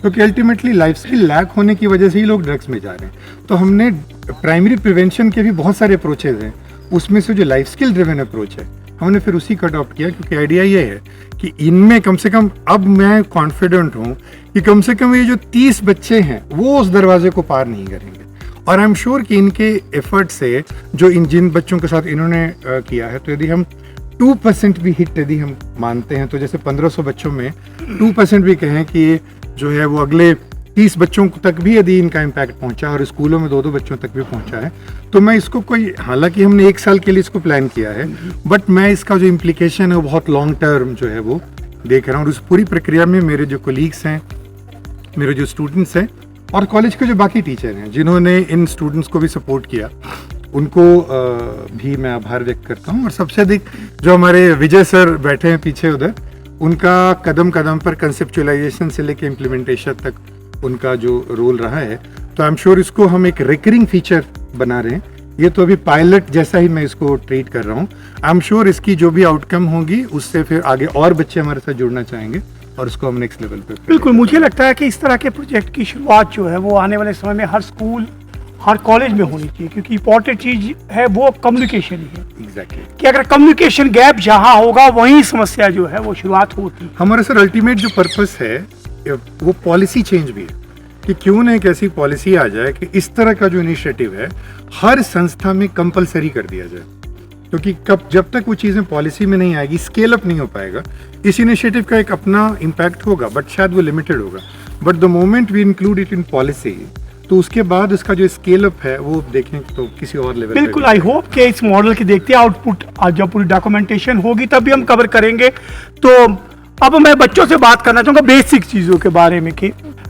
क्योंकि अल्टीमेटली लाइफ स्किल लैक होने की वजह से ही लोग ड्रग्स में जा रहे हैं। तो हमने प्राइमरी प्रिवेंशन के भी बहुत सारे अप्रोचेज हैं, उसमें से जो लाइफ स्किल ड्रिवन अप्रोच है हमने फिर उसी का अडॉप्ट किया, क्योंकि आइडिया ये है कि इनमें कम से कम, अब मैं कॉन्फिडेंट हूँ कि कम से कम ये जो 30 बच्चे हैं वो उस दरवाजे को पार नहीं करेंगे। और आई एम श्योर कि इनके एफर्ट से जो जिन बच्चों के साथ इन्होंने किया है, तो यदि हम 2% भी हिट यदि हम मानते हैं, तो जैसे 1500 बच्चों में 2% भी कहें कि ये जो है वो अगले 30 बच्चों तक भी यदि इनका इम्पैक्ट पहुंचा और स्कूलों में 2-2 बच्चों तक भी पहुंचा है, तो मैं इसको कोई, हालांकि हमने 1 साल के लिए इसको प्लान किया है, बट मैं इसका जो इम्प्लीकेशन है वो बहुत लॉन्ग टर्म जो है वो देख रहा हूँ। और उस पूरी प्रक्रिया में मेरे जो कोलीग्स हैं, मेरे जो स्टूडेंट्स हैं और कॉलेज के जो बाकी टीचर हैं जिन्होंने इन स्टूडेंट्स को भी सपोर्ट किया, उनको भी मैं आभार व्यक्त करता हूँ। और सबसे अधिक जो हमारे विजय सर बैठे हैं पीछे उधर, उनका कदम कदम पर कंसेप्चुअलाइजेशन से लेके इम्प्लीमेंटेशन तक उनका जो रोल रहा है, तो आई एम श्योर इसको हम एक रिकरिंग फीचर बना रहे हैं। ये तो अभी पायलट जैसा ही मैं इसको ट्रीट कर रहा हूँ। आई एम श्योर इसकी जो भी आउटकम होगी उससे फिर आगे और बच्चे हमारे साथ जुड़ना चाहेंगे और उसको हम नेक्स्ट लेवल पे। बिल्कुल, मुझे लगता है कि इस तरह के प्रोजेक्ट की शुरुआत जो है वो आने वाले समय में हर स्कूल, हर कॉलेज में होनी चाहिए, क्योंकि इंपॉर्टेंट चीज है वो कम्युनिकेशन ही है। एग्जैक्टली, कि अगर कम्युनिकेशन गैप जहाँ होगा वहीं समस्या जो है वो शुरुआत होती है। हमारा सर अल्टीमेट जो पर्पस है वो पॉलिसी चेंज भी है, कि क्यों ना एक ऐसी पॉलिसी आ जाए कि इस तरह का जो इनिशिएटिव है हर संस्था में कंपलसरी कर दिया जाए, क्योंकि जब तक वो चीज़ें पॉलिसी में नहीं आएगी, स्केल अप नहीं हो पाएगा। इस इनिशिएटिव का एक अपना इम्पैक्ट होगा, बट शायद वो लिमिटेड होगा, but the moment we include it in policy, तो उसके बाद इसका जो स्केल अप है वो देखें तो किसी और लेवल। बिल्कुल, आई होप कि इस मॉडल की देखते आउटपुट जब पूरी डॉक्यूमेंटेशन होगी तभी हम कवर करेंगे। तो अब मैं बच्चों से बात करना चाहूँगा बेसिक चीज़ों के बारे में, कि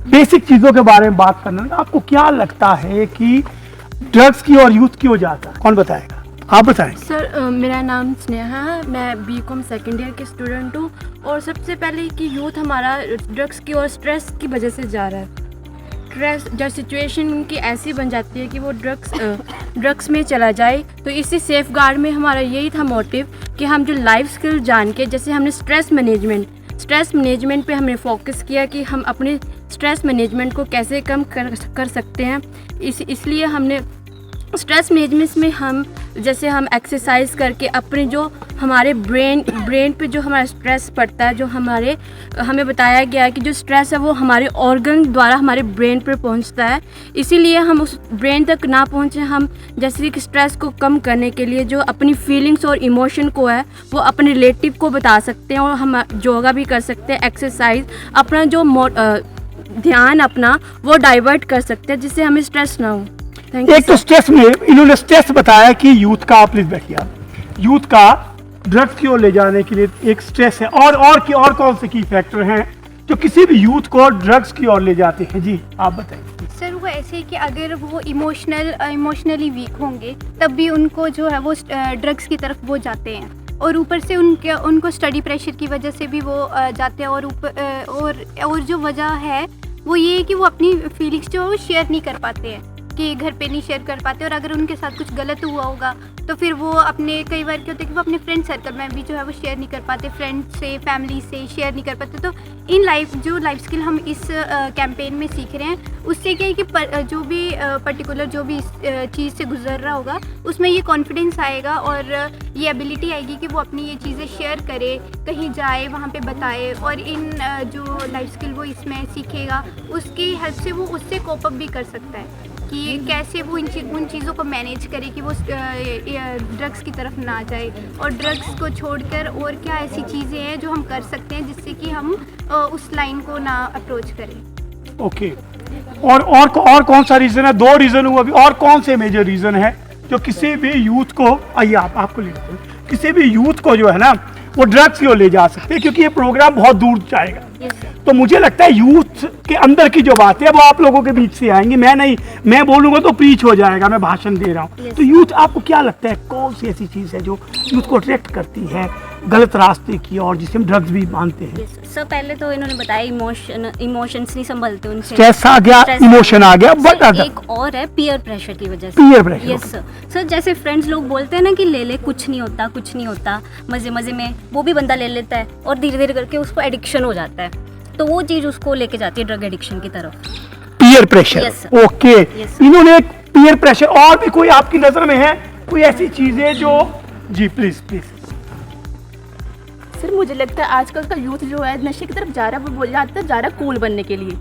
बेसिक चीज़ों के बारे में बात करना, आपको क्या लगता है कि ड्रग्स की और यूथ की हो जाता है? कौन बताएगा? आप बताएं। सर मेरा नाम स्नेहा है, मैं बीकॉम सेकेंड ईयर की स्टूडेंट हूँ। और सबसे पहले कि यूथ हमारा ड्रग्स की और स्ट्रेस की वजह से जा रहा है। स्ट्रेस जब सिचुएशन उनकी ऐसी बन जाती है कि वो ड्रग्स में चला जाए, तो इसी सेफ गार्ड में हमारा यही था मोटिव कि हम जो लाइफ स्किल जान के, जैसे हमने स्ट्रेस मैनेजमेंट पे हमने फोकस किया कि हम अपने स्ट्रेस मैनेजमेंट को कैसे कम कर सकते हैं। इसलिए हमने स्ट्रेस मैनेजमेंट में हम एक्सरसाइज करके अपने जो हमारे ब्रेन पे जो हमारा स्ट्रेस पड़ता है, जो हमें बताया गया है कि जो स्ट्रेस है वो हमारे ऑर्गन द्वारा हमारे ब्रेन पर पहुंचता है। इसीलिए हम उस ब्रेन तक ना पहुंचे, हम जैसे कि स्ट्रेस को कम करने के लिए जो अपनी फीलिंग्स और इमोशन को है वो अपने रिलेटिव को बता सकते हैं, और हम योगा भी कर सकते हैं, एक्सरसाइज, अपना जो ध्यान अपना वो डाइवर्ट कर सकते हैं, जिससे हमें स्ट्रेस ना हो। एक तो स्ट्रेस में इन्होंने स्ट्रेस बताया कि यूथ का, प्लीज बैठिए, यूथ का ड्रग्स की ओर ले जाने के लिए एक स्ट्रेस है, और कौन से की फैक्टर हैं जो किसी भी यूथ को ड्रग्स की ओर ले जाते हैं? जी आप बताइए। सर वो ऐसे कि अगर वो इमोशनली वीक होंगे तब भी उनको जो है वो ड्रग्स की तरफ वो जाते हैं, और ऊपर से उनको स्टडी प्रेशर की वजह से भी वो जाते हैं, और जो वजह है वो ये है कि वो अपनी फीलिंग्स जो है वो शेयर नहीं कर पाते हैं, कि घर पे नहीं शेयर कर पाते, और अगर उनके साथ कुछ गलत हुआ होगा तो फिर वो अपने, कई बार क्या होता है कि वो अपने फ्रेंड सर्कल में भी जो है वो शेयर नहीं कर पाते, फ्रेंड से, फैमिली से शेयर नहीं कर पाते। तो इन लाइफ स्किल हम इस कैंपेन में सीख रहे हैं, उससे क्या है कि जो भी पर्टिकुलर जो भी चीज़ से गुजर रहा होगा उसमें ये कॉन्फिडेंस आएगा और ये एबिलिटी आएगी कि वो अपनी ये चीज़ें शेयर करे, कहीं जाए वहाँ पे बताए, और इन जो लाइफ स्किल वो इसमें सीखेगा उसकी हेल्प से वो उससे कोप अप भी कर सकता है। कि कैसे वो उन चीज़ों को मैनेज करे कि वो ड्रग्स की तरफ ना जाए, और ड्रग्स को छोड़कर और क्या ऐसी चीज़ें हैं जो हम कर सकते हैं जिससे कि हम उस लाइन को ना अप्रोच करें। ओके, और कौन सा रीज़न है? 2 रीज़न हुआ अभी, और कौन से मेजर रीज़न है जो किसी भी यूथ को, आइए आपको ले लेते हैं, किसी भी यूथ को जो है ना वो ड्रग्स की ओर ले जा सकते हैं, क्योंकि ये प्रोग्राम बहुत दूर जाएगा। तो मुझे लगता है यूथ के अंदर की जो बात है वो आप लोगों के बीच से आएंगी, मैं बोलूंगा तो प्रीच हो जाएगा, मैं भाषण दे रहा हूँ। तो यूथ, आपको क्या लगता है कौन सी ऐसी चीज़ है जो यूथ को अट्रैक्ट करती है गलत रास्ते की और जिसे हम ड्रग्स भी मानते हैं? सर पहले तो इन्होंने बताया इमोशंस नहीं संभलते उनसे, स्ट्रेस आ गया, इमोशन आ गया, बट एक और है पीयर प्रेशर की वजह से। पीयर प्रेशर, यस सर, जैसे फ्रेंड्स लोग बोलते हैं ना कि ले कुछ नहीं होता, मजे मजे में वो भी बंदा ले लेता है और धीरे धीरे करके उसको एडिक्शन हो जाता है, तो वो चीज़ उसको लेके जाती है ड्रग एडिक्शन की तरफ। Peer pressure, Yes, okay. Yes, इन्होंने एक पीयर प्रेशर, और भी कोई आपकी नजर में है कोई ऐसी चीजें जो, जी प्लीज। सर मुझे लगता है आजकल का यूथ जो है नशे की तरफ जा रहा है, वो बोल जाता है जा रहा है कूल बनने के लिए।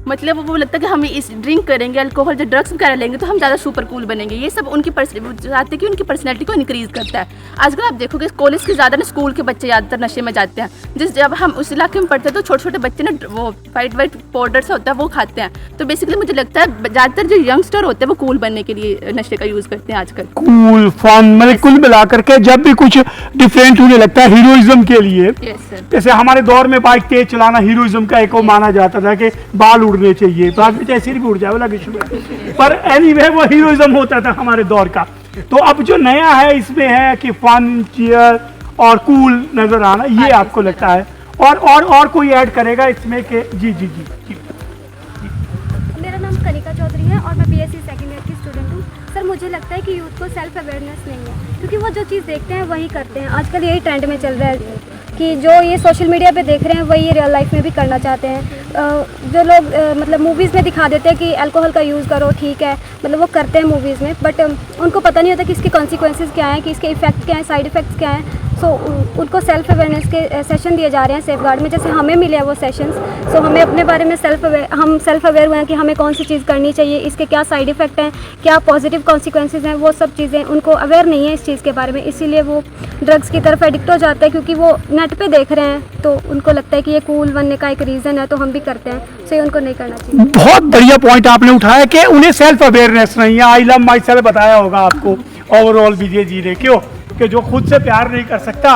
मतलब वो लगता है कि हम इस ड्रिंक करेंगे, अल्कोहल जो ड्रग्स वगैरह लेंगे तो हम ज़्यादा सुपर कूल बनेंगे। ये सब उनकी चाहते हैं कि उनकी पर्सनैलिटी को इंक्रीज़ करता है। आजकल आप देखोगे कॉलेज के ज़्यादा ना स्कूल के बच्चे ज़्यादातर नशे में जाते हैं। जब हम उस इलाके में पढ़ते हैं तो छोटे छोटे बच्चे ना वो वाइट पाउडर सा होता है वो खाते हैं। तो बेसिकली मुझे लगता है ज़्यादातर जो यंगस्टर होते हैं वो कूल बनने के लिए नशे का यूज़ करते हैं आजकल। कूल फन, मतलब कुल मिलाकर के जब भी कुछ डिफरेंट होने लगता है हीरोइज्म के लिए, जैसे हमारे दौर में बाइक तेज चलाना हीरोइज्म का एक वो माना जाता था कि बाल उड़ने चाहिए, बाद में चाहे सिर भी उड़ जाए वाला किसी में, पर एनीवे वो हीरोइज्म होता था हमारे दौर का। तो अब जो नया है इसमें है कि फन, चीयर और कूल नजर आना, ये आपको लगता है? और कोई ऐड करेगा इसमें कि जी। मेरा नाम कनिका चौधरी है और मैं बीएससी सेकेंड ईयर की स्टूडेंट हूँ। सर मुझे लगता है कि यूथ को सेल्फ अवेयरनेस नहीं है, क्योंकि वो जो चीज़ देखते हैं वही करते हैं। आजकल यही ट्रेंड में चल रहा है कि जो ये सोशल मीडिया पे देख रहे हैं वही रियल लाइफ में भी करना चाहते हैं। जो लोग मतलब मूवीज़ में दिखा देते हैं कि अल्कोहल का यूज़ करो, ठीक है, मतलब वो करते हैं मूवीज़ में, बट उनको पता नहीं होता कि इसके कॉन्सिक्वेंसेस क्या हैं, कि इसके इफेक्ट क्या हैं, साइड इफ़ेक्ट्स क्या हैं। सो उनको सेल्फ अवेयरनेस के सेशन दिए जा रहे हैं सेफगार्ड में, जैसे हमें मिले हैं वो सेशंस। सो हमें अपने बारे में हम सेल्फ अवेयर हुए हैं कि हमें कौन सी चीज़ करनी चाहिए, इसके क्या साइड इफ़ेक्ट हैं, क्या पॉजिटिव कॉन्सिक्वेंसेस हैं, वो सब चीज़ें उनको अवेयर नहीं है इस चीज़ के बारे में, इसीलिए वो ड्रग्स की तरफ एडिक्ट हो जाते हैं, क्योंकि वो नेट पे देख रहे हैं तो उनको लगता है कि ये कूल बनने का एक रीज़न है तो हम भी करते हैं। सो ये उनको नहीं करना चाहिए। बहुत बढ़िया पॉइंट आपने उठाया कि उन्हें सेल्फ अवेयरनेस नहीं है। आई लव माई सेल्फ बताया होगा आपको ओवरऑल विजय जी ने, क्यों कि जो खुद से प्यार नहीं कर सकता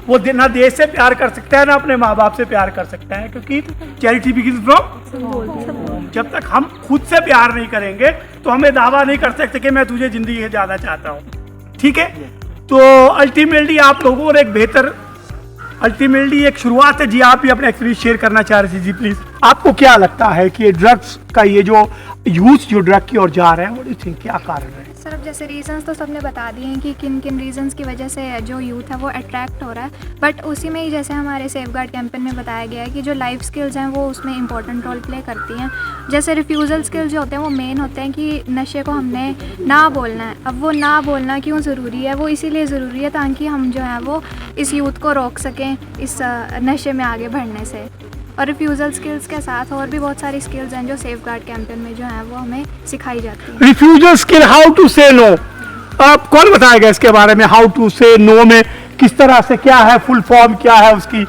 वो ना देश से प्यार कर सकता है ना अपने माँ बाप से प्यार कर सकता है, क्योंकि चैरिटी बिगिंस फ्रॉम। जब तक हम खुद से प्यार नहीं करेंगे तो हमें दावा नहीं कर सकते कि मैं तुझे जिंदगी में ज्यादा चाहता हूँ, ठीक है। तो अल्टीमेटली आप लोगों ने एक बेहतर, अल्टीमेटली एक शुरुआत है। जी आप भी अपना एक्सपीरियंस शेयर करना चाह रहे थे, जी प्लीज। आपको क्या लगता है कि ड्रग्स का ये जो यूथ जो ड्रग की ओर जा रहे हैं, व्हाट डू यू थिंक, क्या कारण है? सर अब जैसे रीजंस तो सबने बता दिए हैं कि किन किन रीजंस की वजह से जो यूथ है वो अट्रैक्ट हो रहा है, बट उसी में ही जैसे हमारे सेफगार्ड कैंपेन में बताया गया है कि जो लाइफ स्किल्स हैं वो उसमें इंपॉर्टेंट रोल प्ले करती हैं। जैसे रिफ्यूज़ल स्किल्स जो होते हैं वो मेन होते हैं कि नशे को हमने ना बोलना है। अब वो ना बोलना क्यों ज़रूरी है? वो इसीलिए ज़रूरी है ताकि हम जो है वो इस यूथ को रोक सकें इस नशे में आगे बढ़ने से। और रिफ्यूज़ल स्किल्स के साथ और भी बहुत सारी स्किल्स हैं जो सेफगार्ड कैंपेन में जो है वो हमें सिखाई जाती है। Refusal skill, how to say no, आप कौन बताएगा इसके बारे में? हाउ टू से नो में किस तरह से, क्या है फुल फॉर्म, क्या है उसकी?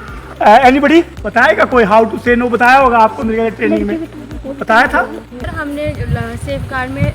एनीबडी बताएगा कोई? हाउ टू से नो बताया होगा आपको मेरे ट्रेनिंग में, बताया था? हमने सेफगार्ड में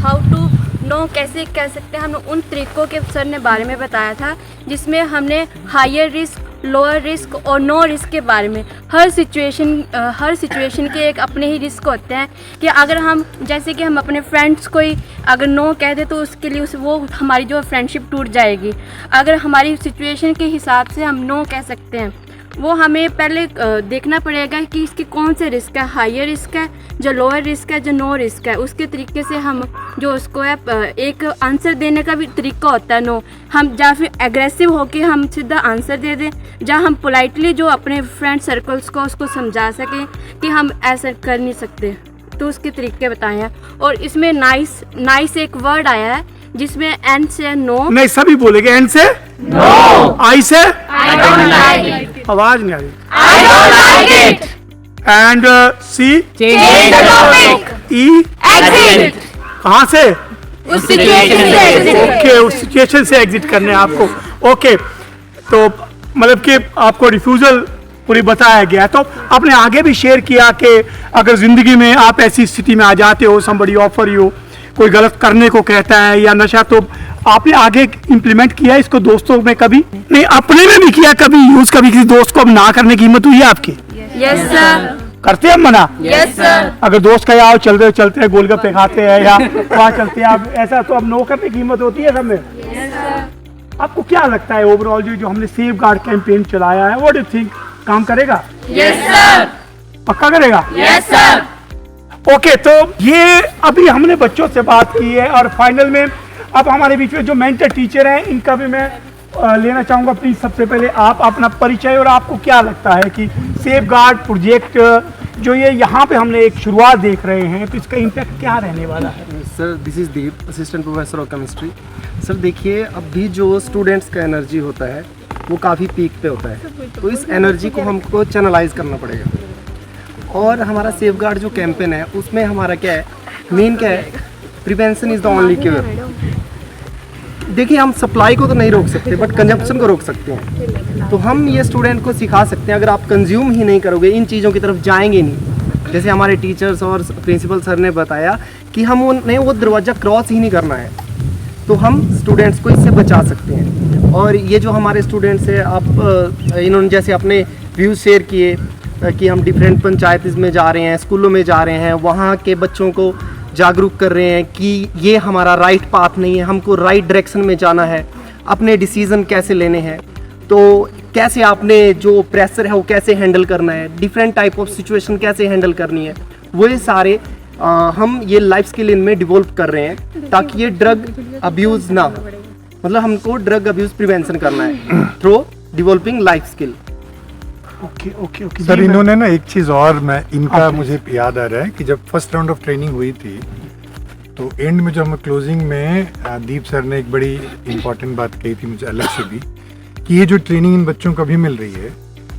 हाउ टू नो कैसे कह सकते हैं, हमने उन तरीकों के सर ने बारे में बताया था जिसमें हमने हायर रिस्क, लोअर रिस्क और नो रिस्क के बारे में हर सिचुएशन के एक अपने ही रिस्क होते हैं कि अगर हम जैसे कि हम अपने फ्रेंड्स को ही अगर नो कह दे तो उसके लिए वो हमारी जो फ्रेंडशिप टूट जाएगी। अगर हमारी सिचुएशन के हिसाब से हम नो कह सकते हैं, वो हमें पहले देखना पड़ेगा कि इसके कौन से रिस्क है, हायर रिस्क है, जो लोअर रिस्क है, जो नो रिस्क है। उसके तरीके से हम जो उसको है एक आंसर देने का भी तरीका होता है नो, हम या फिर एग्रेसिव होके हम सीधा आंसर दे दें, या हम पोलाइटली जो अपने फ्रेंड सर्कल्स को उसको समझा सकें कि हम ऐसा कर नहीं सकते, तो उसके तरीके बताए हैं। और इसमें नाइस एक वर्ड आया है जिसमें एन से नो, नहीं सभी बोलेंगे, एन से नो, आई से आई डोंट लाइक इट, आवाज नहीं आ रही, I don't like it, and see change the topic, ई एग्जिट, कहाँ से? उस सिचुएशन से एग्जिट ओके, उस सिचुएशन से एग्जिट करने हैं आपको। ओके, तो मतलब कि आपको रिफ्यूजल पूरी बताया गया है। तो आपने आगे भी शेयर किया कि अगर ज़िंदगी में आप ऐसी स्थिति में आ जाते हो, somebody ऑफर यू, कोई गलत करने को कहता है या नशा, तो आपने आगे इम्प्लीमेंट किया इसको दोस्तों में कभी? नहीं, अपने में भी किया कभी यूज़? कभी किसी दोस्त को अब ना करने की हिम्मत हुई है आपकी? यस सर, करते हैं मना? Yes sir. अगर दोस्त का आओ चलते चलते हैं, गोलगप्पे खाते हैं या वहाँ चलते हैं, आप ऐसा तो अब नो करने की हिम्मत होती है सब में? आपको क्या लगता है ओवरऑल जो हमने सेफ गार्ड कैंपेन चलाया है, व्हाट डू यू थिंक, काम करेगा? यस सर, पक्का करेगा? Yes sir. ओके, तो ये अभी हमने बच्चों से बात की है और फाइनल में अब हमारे बीच में जो मेंटर टीचर हैं इनका भी मैं लेना चाहूँगा। प्लीज सबसे पहले आप अपना परिचय और आपको क्या लगता है कि सेफ गार्ड प्रोजेक्ट जो ये यहाँ पे हमने एक शुरुआत देख रहे हैं, तो इसका इम्पैक्ट क्या रहने वाला है? Sir, this is Deep, assistant professor of chemistry. Sir देखिए, अभी जो स्टूडेंट्स का एनर्जी होता है वो काफ़ी पीक पे होता है, तो इस एनर्जी को हमको चैनलाइज करना पड़ेगा। और हमारा सेफ गार्ड जो कैंपेन है उसमें हमारा क्या है, मेन क्या है, prevention is the only cure. देखिए, हम सप्लाई को तो नहीं रोक सकते बट कंजप्शन को रोक सकते हैं। तो हम ये स्टूडेंट को सिखा सकते हैं, अगर आप कंज्यूम ही नहीं करोगे, इन चीज़ों की तरफ जाएंगे नहीं, जैसे हमारे टीचर्स और प्रिंसिपल सर ने बताया कि हम उन्हें वो दरवाज़ा क्रॉस ही नहीं करना है, तो हम स्टूडेंट्स को इससे बचा सकते हैं। और ये जो हमारे स्टूडेंट्स हैं, आप इन्होंने जैसे अपने व्यूज़ शेयर किए कि हम डिफरेंट पंचायत में जा रहे हैं, स्कूलों में जा रहे हैं, वहाँ के बच्चों को जागरूक कर रहे हैं कि ये हमारा राइट पाथ नहीं है, हमको राइट डायरेक्शन में जाना है, अपने डिसीज़न कैसे लेने हैं, तो कैसे आपने जो प्रेशर है वो कैसे हैंडल करना है, डिफरेंट टाइप ऑफ सिचुएशन कैसे हैंडल करनी है, वो ये सारे हम ये लाइफ स्किल इनमें डिवेल्प कर रहे हैं ताकि ये ड्रग अब्यूज़ ना हो। मतलब हमको ड्रग अब्यूज़ प्रिवेंशन करना है through developing life skill. Okay okay okay sir, इन्होंने ना एक चीज़ और मैं इनका मुझे याद आ रहा है कि जब फर्स्ट राउंड ऑफ ट्रेनिंग हुई थी तो एंड में जो हम क्लोजिंग में दीप सर ने एक बड़ी इंपॉर्टेंट बात कही थी मुझे अलग से भी, कि ये जो ट्रेनिंग इन बच्चों को अभी मिल रही है,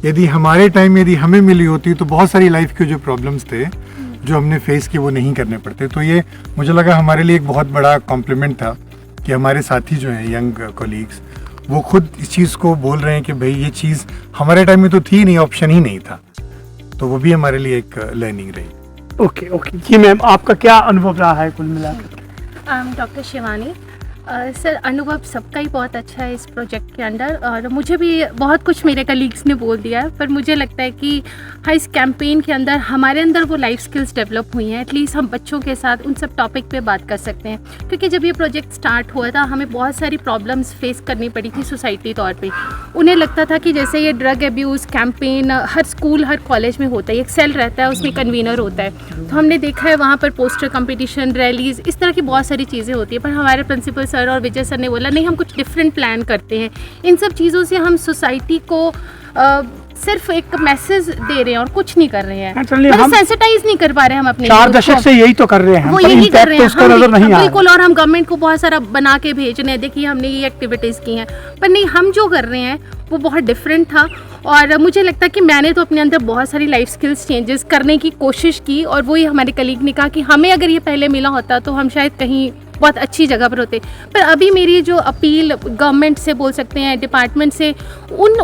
यदि हमारे टाइम में यदि हमें मिली होती तो बहुत सारी लाइफ के जो प्रॉब्लम्स थे जो हमने फेस किए वो नहीं करने पड़ते। तो ये मुझे लगा हमारे लिए एक बहुत बड़ा कॉम्प्लीमेंट था कि हमारे साथी जो हैं यंग कोलीग्स वो खुद इस चीज़ को बोल रहे हैं कि भाई ये चीज़ हमारे टाइम में तो थी नहीं, ऑप्शन ही नहीं था, तो वो भी हमारे लिए एक लर्निंग रही। ओके ओके जी मैम, आपका क्या अनुभव रहा है कुल मिलाकर? डॉक्टर शिवानी। सर, अनुभव सबका ही बहुत अच्छा है इस प्रोजेक्ट के अंदर, और मुझे भी बहुत कुछ मेरे कलीग्स ने बोल दिया है, पर मुझे लगता है कि हाँ, इस कैंपेन के अंदर हमारे अंदर वो लाइफ स्किल्स डेवलप हुई हैं। एटलीस्ट हम बच्चों के साथ उन सब टॉपिक पे बात कर सकते हैं, क्योंकि जब ये प्रोजेक्ट स्टार्ट हुआ था हमें बहुत सारी प्रॉब्लम्स फेस करनी पड़ी थी सोसाइटी तौर पे। उन्हें लगता था कि जैसे ये ड्रग अब्यूज़ कैंपेन हर स्कूल हर कॉलेज में होता है, एक सेल रहता है, उसमें कन्वीनर होता है, तो हमने देखा है वहाँ पर पोस्टर कंपटीशन, रैलीज़, इस तरह की बहुत सारी चीज़ें होती है। पर हमारे प्रिंसिपल सर और विजय सर ने बोला नहीं, हम कुछ डिफरेंट प्लान करते हैं। इन सब चीज़ों से हम सोसाइटी को सिर्फ एक मैसेज दे रहे हैं और कुछ नहीं कर रहे हैं, मतलब सेंसिटाइज नहीं कर पा रहे हैं हम अपने 4 दशक से यही तो कर रहे हैं, वो यही कर रहे हैं उसका नजर नहीं आ रहा। बिल्कुल, और हम गवर्नमेंट को बहुत सारा बना के भेज रहे हैं, देखिए हमने ये एक्टिविटीज़ की हैं, पर नहीं, हम जो कर रहे हैं वो बहुत डिफरेंट था। और मुझे लगता है कि मैंने तो अपने अंदर बहुत सारी लाइफ स्किल्स चेंजेस करने की कोशिश की, और वही हमारे कलीग ने कहा कि हमें अगर ये पहले मिला होता तो हम शायद कहीं बहुत अच्छी जगह पर होते। पर अभी मेरी जो अपील गवर्नमेंट से बोल सकते हैं, डिपार्टमेंट से,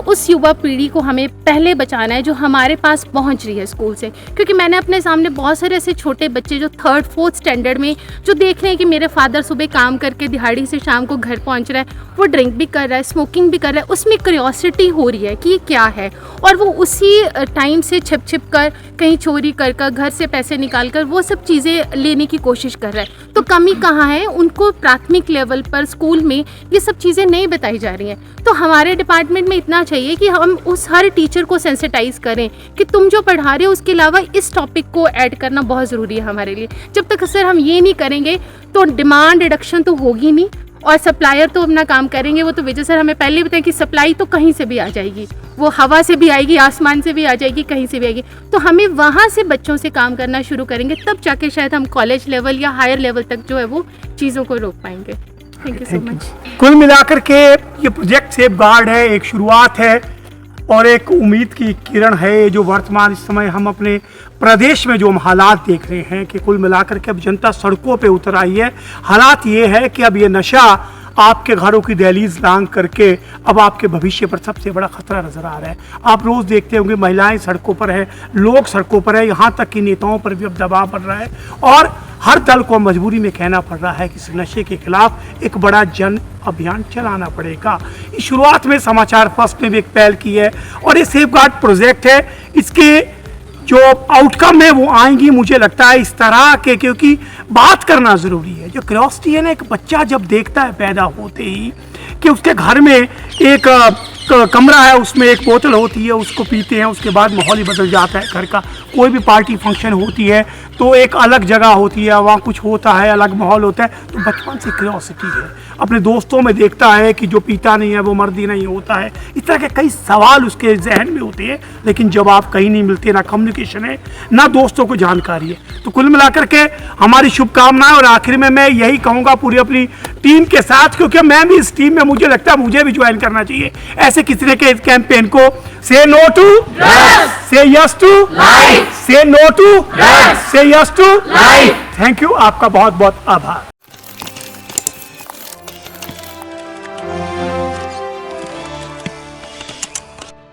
उस युवा पीढ़ी को हमें पहले बचाना है जो हमारे पास पहुंच रही है स्कूल से। क्योंकि मैंने अपने सामने बहुत सारे ऐसे छोटे बच्चे जो 3rd 4th स्टैंडर्ड में जो देख रहे हैं कि मेरे फादर सुबह काम करके दिहाड़ी से शाम को घर पहुंच रहा है, वो ड्रिंक भी कर रहा है, स्मोकिंग भी कर रहा है, उसमें क्यूरियोसिटी हो रही है कि ये क्या है, और वो उसी टाइम से छिप कर कहीं चोरी कर घर से पैसे निकाल कर वो सब चीज़ें लेने की कोशिश कर रहा है। तो कमी कहाँ है? उनको प्राथमिक लेवल पर स्कूल में ये सब चीज़ें नहीं बताई जा रही हैं। तो हमारे डिपार्टमेंट में इतना चाहिए कि हम उस हर टीचर को सेंसिटाइज करें कि तुम जो पढ़ा रहे हो उसके अलावा इस टॉपिक को ऐड करना बहुत ज़रूरी है हमारे लिए। जब तक सर हम ये नहीं करेंगे तो डिमांड रिडक्शन तो होगी नहीं, और सप्लायर तो अपना काम करेंगे। वो तो विजय सर हमें पहले बताएं कि सप्लाई तो कहीं से भी आ जाएगी, वो हवा से भी आएगी, आसमान से भी आ जाएगी, कहीं से भी आएगी। तो हमें वहाँ से बच्चों से काम करना शुरू करेंगे, तब जाके शायद हम कॉलेज लेवल या हायर लेवल तक जो है वो चीज़ों को रोक पाएंगे। Thank you so much. कुल मिलाकर के ये प्रोजेक्ट सेफ गार्ड है, एक शुरुआत है और एक उम्मीद की किरण है जो वर्तमान इस समय हम अपने प्रदेश में जो हम हालात देख रहे हैं कि कुल मिलाकर के अब जनता सड़कों पे उतर आई है। हालात ये है कि अब ये नशा आपके घरों की दहलीज लांग करके अब आपके भविष्य पर सबसे बड़ा खतरा नजर आ रहा है। आप रोज देखते होंगे महिलाएं सड़कों पर हैं, लोग सड़कों पर हैं, यहाँ तक कि नेताओं पर भी अब दबाव बढ़ रहा है और हर दल को मजबूरी में कहना पड़ रहा है कि इस नशे के खिलाफ एक बड़ा जन अभियान चलाना पड़ेगा। शुरुआत में समाचार फर्स्ट ने भी एक पहल की है और ये सेफ गार्ड प्रोजेक्ट है, इसके जो आउटकम है वो आएंगी मुझे लगता है इस तरह के, क्योंकि बात करना ज़रूरी है। जो क्यूरियोसिटी है ना, एक बच्चा जब देखता है पैदा होते ही कि उसके घर में एक कमरा है, उसमें एक बोतल होती है, उसको पीते हैं, उसके बाद माहौल ही बदल जाता है घर का। कोई भी पार्टी फंक्शन होती है तो एक अलग जगह होती है, वहाँ कुछ होता है, अलग माहौल होता है। तो बचपन से क्यूरियोसिटी है, अपने दोस्तों में देखता है कि जो पीता नहीं है वो मर्दी नहीं होता है। इस तरह के कई सवाल उसके जहन में होते हैं, लेकिन जब आप कहीं नहीं मिलते, ना कम्युनिकेशन है ना दोस्तों को जानकारी है। तो कुल मिलाकर के हमारी शुभकामनाएं और आखिर में मैं यही कहूँगा पूरी अपनी टीम के साथ, क्योंकि मैं भी इस टीम में मुझे लगता है मुझे भी ज्वाइन करना चाहिए ऐसे किसी ने के इस कैंपेन को। Say no to drugs, say yes to life, say no to drugs, say yes to life. Thank you, आपका बहुत बहुत आभार।